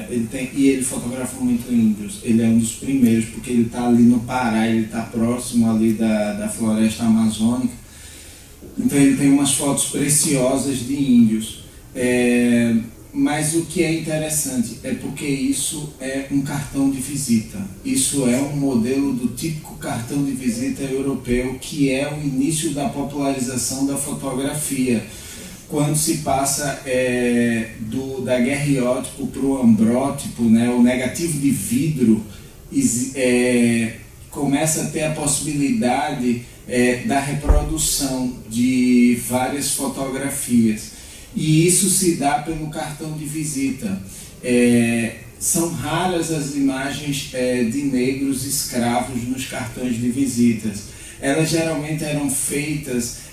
Ele fotografa muito índios. Ele é um dos primeiros, porque ele está ali no Pará, ele está próximo ali da floresta amazônica. Então ele tem umas fotos preciosas de índios. Mas o que é interessante é porque isso é um cartão de visita. Isso é um modelo do típico cartão de visita europeu, que é o início da popularização da fotografia. Quando se passa do daguerreótipo para o ambrótipo, né, o negativo de vidro, começa a ter a possibilidade da reprodução de várias fotografias. E isso se dá pelo cartão de visita. São raras as imagens de negros escravos nos cartões de visitas. Elas geralmente eram feitas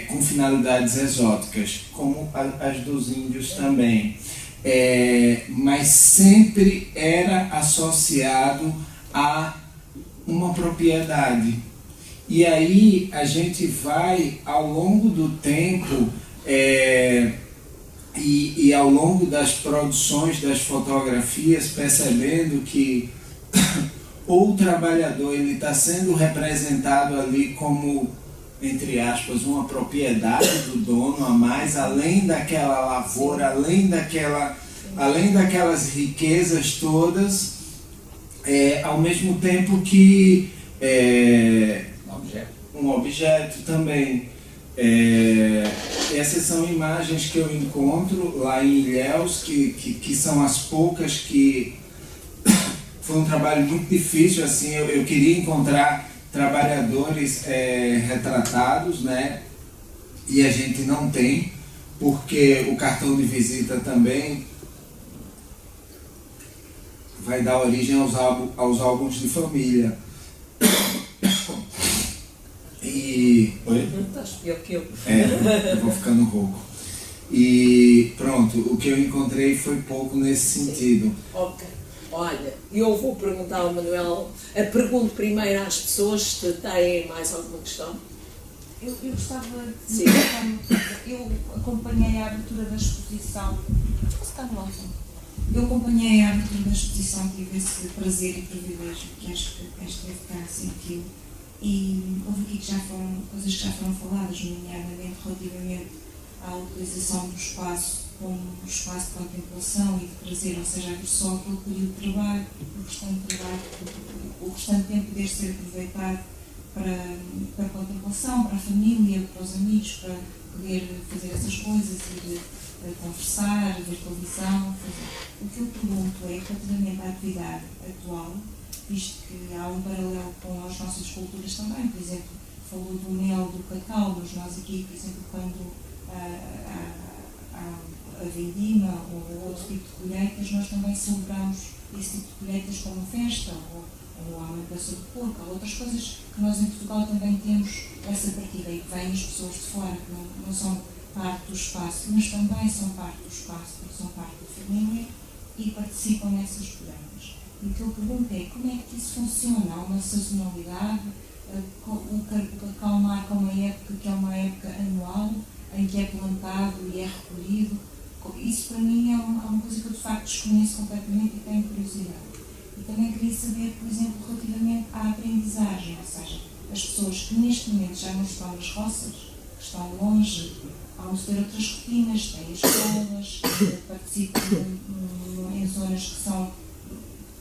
com finalidades exóticas, como as dos índios também. Mas sempre era associado a uma propriedade. E aí a gente vai, ao longo do tempo, e ao longo das produções das fotografias, percebendo que o trabalhador está sendo representado ali como, entre aspas, uma propriedade do dono a mais, além daquela lavoura, além daquelas riquezas todas, ao mesmo tempo que um objeto também. Essas são imagens que eu encontro lá em Ilhéus, que são as poucas que foi um trabalho muito difícil. Assim, eu queria encontrar trabalhadores retratados, né? E a gente não tem, porque o cartão de visita também vai dar origem aos álbuns de família. Oi? Estás pior que eu. Eu vou ficando rouco. E pronto, o que eu encontrei foi pouco nesse sentido. Ok. Olha, eu vou perguntar ao Manuel, pergunto primeiro às pessoas se têm mais alguma questão. Eu gostava de perguntar uma coisa. Eu acompanhei a abertura da exposição. Eu acompanhei a abertura da exposição, tive esse prazer e privilégio que acho que esta época sentiu. E houve aqui coisas que já foram faladas, nomeadamente relativamente à utilização do espaço como um espaço de contemplação e de prazer, ou seja, haver só aquele período de trabalho, o restante tempo poder ser aproveitado para a contemplação, para a família, para os amigos, para poder fazer essas coisas, ir conversar, ver televisão. O que eu pergunto é, relativamente à atividade atual, visto que há um paralelo com as nossas culturas também, por exemplo, falou do mel, do cacau, mas nós aqui, por exemplo, quando a vindima ou outro tipo de colheitas, nós também celebramos esse tipo de colheitas como festa, ou a alimentação do porco, há outras coisas que nós em Portugal também temos essa partida e que vêm as pessoas de fora, que não são parte do espaço, mas também são parte do espaço, porque são parte da família e participam nessas colheitas. E o que eu pergunto é, como é que isso funciona? Há uma sazonalidade? O cacau marca uma época que é uma época anual, em que é plantado e é recolhido? Isso para mim é uma coisa que eu de facto desconheço completamente e tenho curiosidade. E também queria saber, por exemplo, relativamente à aprendizagem, ou seja, as pessoas que neste momento já não estão nas roças, que estão longe, vão ter outras rotinas, têm escolas, participam em zonas que são,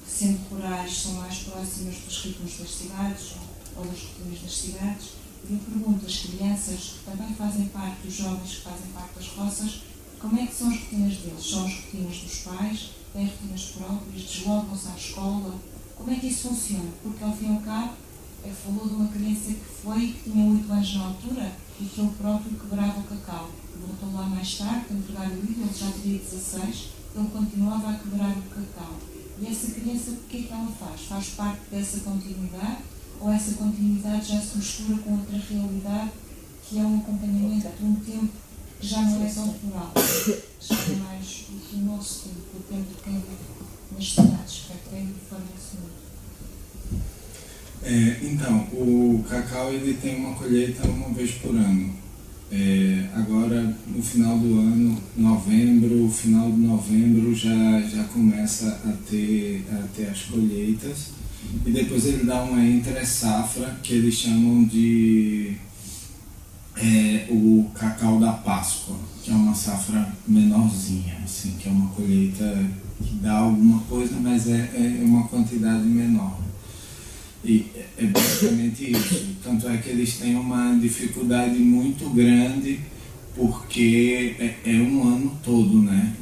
sendo rurais, são mais próximas dos ritmos das cidades ou das rotinas das cidades. E eu pergunto às crianças que também fazem parte, dos jovens que fazem parte das roças, como é que são as rotinas deles? São as rotinas dos pais? Têm rotinas próprias? Deslocam-se à escola? Como é que isso funciona? Porque ao fim e ao cabo, falou de uma criança que foi, que tinha 8 anos na altura e que ele próprio quebrava o cacau. Voltou lá mais tarde, para entregar o livro, ele já teria 16, ele continuava a quebrar o cacau. E essa criança, o que é que ela faz? Faz parte dessa continuidade? Ou essa continuidade já se mistura com outra realidade, que é um acompanhamento de um tempo que já não é tão rural, já é mais o nosso tempo, o tempo de quem vive nas cidades, que é de forma assim. Então, o cacau ele tem uma colheita uma vez por ano. Agora, no final do ano, final de novembro, já começa a ter as colheitas. E depois ele dá uma entre-safra, que eles chamam de o cacau da Páscoa, que é uma safra menorzinha, assim, que é uma colheita que dá alguma coisa, mas é uma quantidade menor. E é basicamente isso. Tanto é que eles têm uma dificuldade muito grande, porque é um ano todo, né?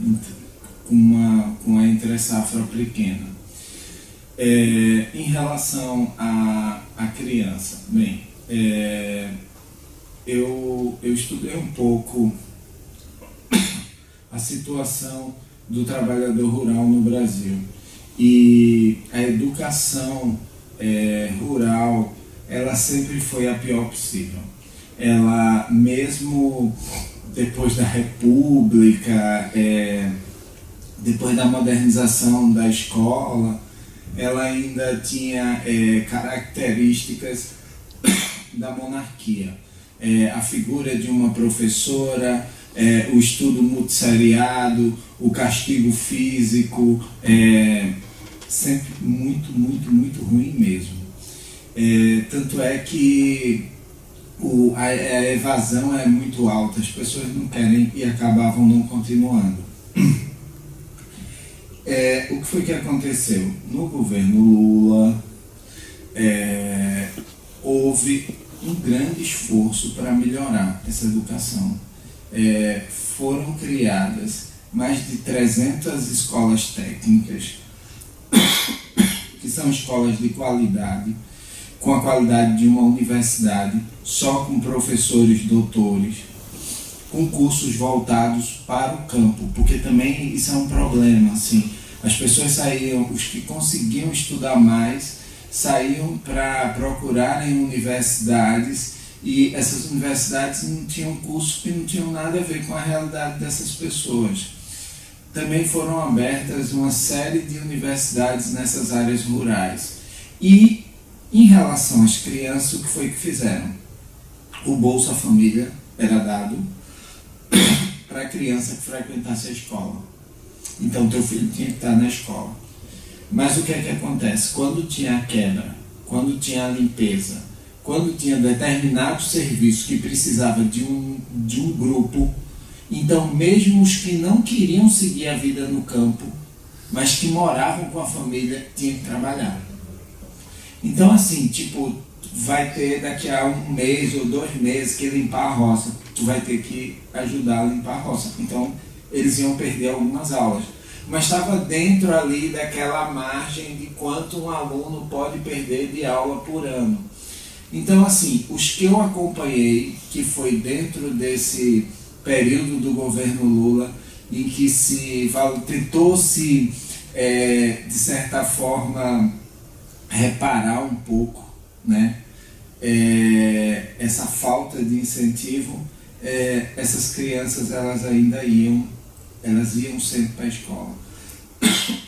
Com a entre-safra pequena. Em relação à criança, bem, eu estudei um pouco a situação do trabalhador rural no Brasil, e a educação rural, ela sempre foi a pior possível. Ela, mesmo depois da República, depois da modernização da escola, ela ainda tinha características da monarquia. A figura de uma professora, o estudo multisseriado, o castigo físico, sempre muito, muito, muito ruim mesmo. Tanto é que a evasão é muito alta, as pessoas não querem e acabavam não continuando. O que foi que aconteceu? No governo Lula, houve um grande esforço para melhorar essa educação. Foram criadas mais de 300 escolas técnicas, que são escolas de qualidade, com a qualidade de uma universidade, só com professores doutores, com cursos voltados para o campo, porque também isso é um problema, assim, as pessoas saíam, os que conseguiam estudar mais, saíam para procurarem universidades, e essas universidades não tinham cursos que não tinham nada a ver com a realidade dessas pessoas. Também foram abertas uma série de universidades nessas áreas rurais. E, em relação às crianças, o que foi que fizeram? O Bolsa Família era dado para a criança que frequentasse a escola. Então, teu filho tinha que estar na escola. Mas o que é que acontece? Quando tinha a quebra, quando tinha a limpeza, quando tinha determinado serviço que precisava de um grupo, então mesmo os que não queriam seguir a vida no campo, mas que moravam com a família, tinham que trabalhar. Então assim, tipo, vai ter daqui a 1 mês ou 2 meses que limpar a roça, tu vai ter que ajudar a limpar a roça. Então eles iam perder algumas aulas, mas estava dentro ali daquela margem de quanto um aluno pode perder de aula por ano. Então assim, os que eu acompanhei, que foi dentro desse período do governo Lula, em que tentou-se, de certa forma, reparar um pouco, né, essa falta de incentivo, essas crianças elas iam sempre para a escola.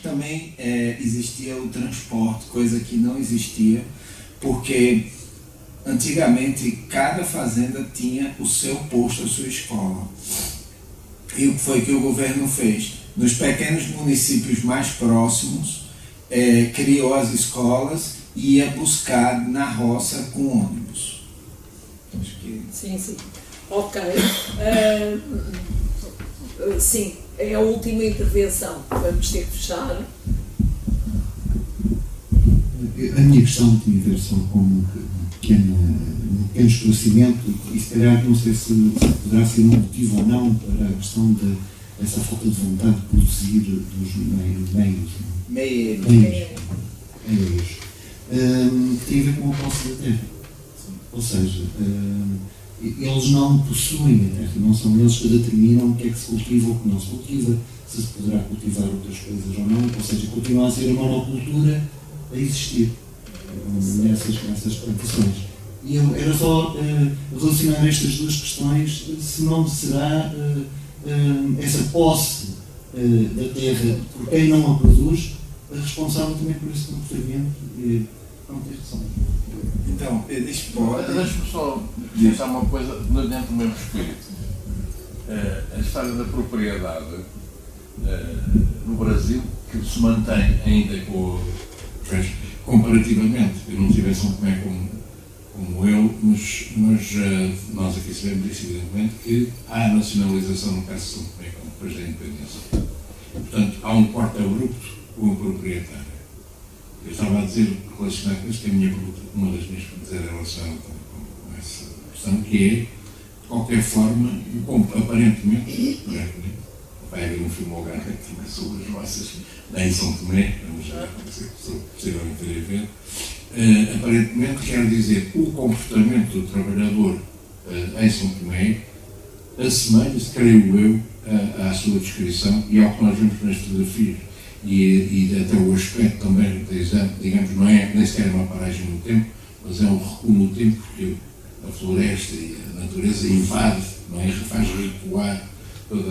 Também existia o transporte, coisa que não existia, porque antigamente cada fazenda tinha o seu posto, a sua escola. E o que foi que o governo fez? Nos pequenos municípios mais próximos, criou as escolas e ia buscar na roça com ônibus. Acho que... Sim. Ok. Sim, é a última intervenção. Vamos ter que fechar. A minha questão tinha a ver só com um pequeno esclarecimento, e se calhar não sei se poderá ser um motivo ou não para a questão dessa falta de vontade de produzir dos meios. Tem a ver com a posse da terra. Ou seja, eles não possuem a terra, não são eles que determinam o que é que se cultiva ou o que não se cultiva, se poderá cultivar outras coisas ou não, ou seja, continua a ser a monocultura a existir nessas plantações. E eu era só relacionar estas duas questões, se não será essa posse da terra por quem não a produz responsável também por esse comportamento e não ter razão. Então, eles podem... Deixa-me só pensar uma coisa dentro do mesmo espírito. A história da propriedade no Brasil, que se mantém ainda comparativamente, eu não tive São Tomé como eu, mas nós aqui sabemos disso, evidentemente, que há a nacionalização no caso de São Tomé, depois da independência. Portanto, há um corte abrupto com o proprietário. Eu estava a dizer, relacionado com isso, que uma das minhas perguntas era relacionada com essa questão, que é, de qualquer forma, aparentemente, vai haver um filme ao Garra que tinha sobre as roças em São Tomé, vamos já possivelmente ter a ver. Aparentemente quer dizer o comportamento do trabalhador em São Tomé assemelha-se, creio eu, à sua descrição e ao que nós vemos nas fotografias. E até o aspecto também, digamos, não é nem sequer uma paragem no tempo, mas é um recuo no tempo, porque a floresta e a natureza invade, não é? Faz recuar tudo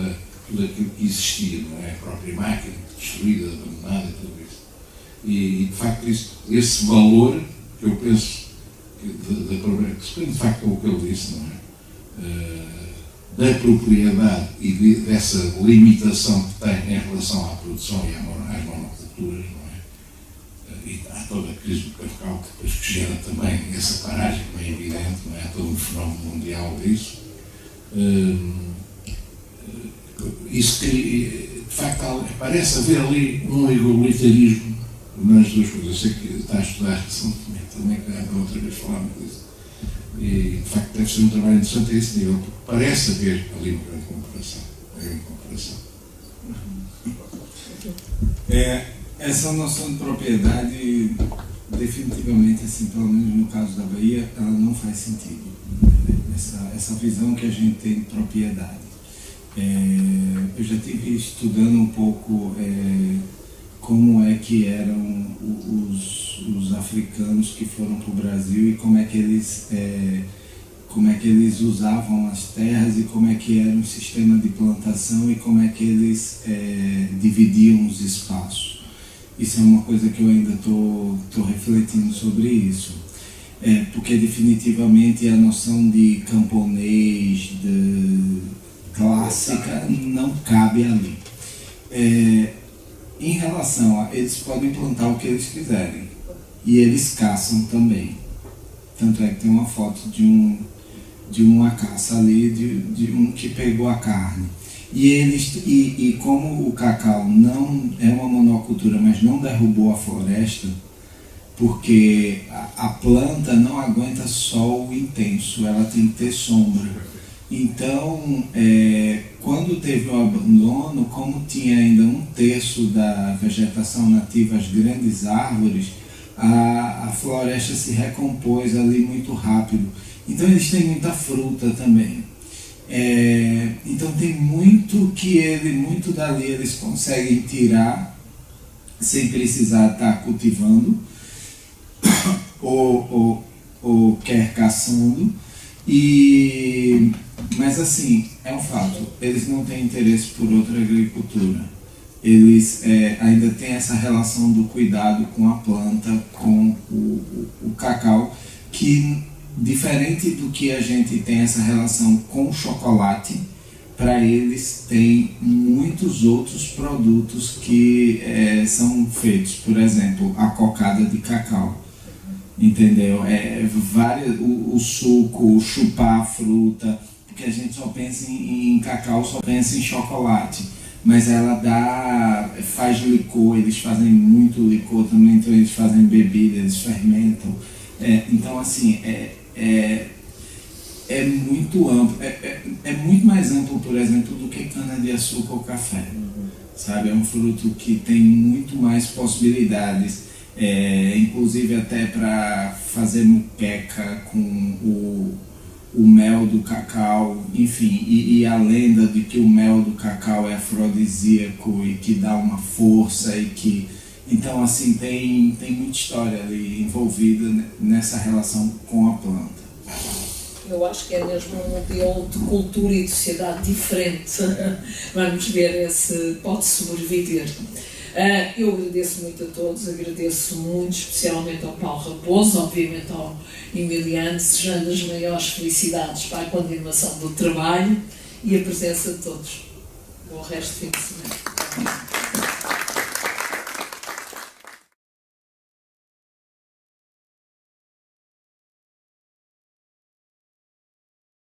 aquilo que existia, não é? A própria máquina destruída, abandonada e tudo isso. E de facto esse valor, que eu penso da propriedade, de facto é o que ele disse, não é? Da propriedade e dessa limitação que tem em relação à produção e às monoculturas, não é? E há toda a crise do cacau, que depois gera também essa paragem, não é evidente, não é? Há todo um fenómeno mundial disso. Isso que, de facto, parece haver ali um igualitarismo nas duas coisas. Eu sei que está a estudar também para outra vez falarmos disso. E, de facto, deve ser um trabalho interessante a esse nível, porque parece haver ali uma grande comparação. Essa noção de propriedade, definitivamente, assim, pelo menos no caso da Bahia, ela não faz sentido. Essa visão que a gente tem de propriedade. Eu já estive estudando um pouco como é que eram os africanos que foram para o Brasil e como é que eles usavam as terras e como é que era o sistema de plantação e como é que eles dividiam os espaços. Isso é uma coisa que eu ainda estou refletindo sobre isso. Porque definitivamente a noção de camponês, clássica, não cabe ali. Em relação a eles podem plantar o que eles quiserem e eles caçam também. Tanto é que tem uma foto de uma caça ali, de um que pegou a carne. E como o cacau não é uma monocultura, mas não derrubou a floresta, porque a planta não aguenta sol intenso, ela tem que ter sombra. Então, quando teve o abandono, como tinha ainda 1/3 da vegetação nativa, as grandes árvores, a floresta se recompôs ali muito rápido. Então eles têm muita fruta também. Então tem muito muito dali eles conseguem tirar sem precisar estar cultivando ou quer caçando. Mas assim, é um fato, eles não têm interesse por outra agricultura. Eles ainda têm essa relação do cuidado com a planta, com o cacau, que diferente do que a gente tem essa relação com o chocolate, para eles tem muitos outros produtos que são feitos, por exemplo, a cocada de cacau, entendeu? O suco, chupar a fruta, porque a gente só pensa em cacau, só pensa em chocolate, mas ela faz licor, eles fazem muito licor também, então eles fazem bebida, eles fermentam. Então assim, é muito amplo, é muito mais amplo, por exemplo, do que cana-de-açúcar ou café, sabe? É um fruto que tem muito mais possibilidades, inclusive até para fazer muqueca com o mel do cacau, enfim, e a lenda de que o mel do cacau é afrodisíaco e que dá uma força e que... Então, assim, tem muita história ali envolvida nessa relação com a planta. Eu acho que é mesmo um modelo de cultura e de sociedade diferente. Vamos ver se pode sobreviver. Eu agradeço muito a todos, agradeço muito especialmente ao Paulo Raposo, obviamente ao Emiliano, desejando as maiores felicidades para a continuação do trabalho e a presença de todos. Bom resto de fim de semana.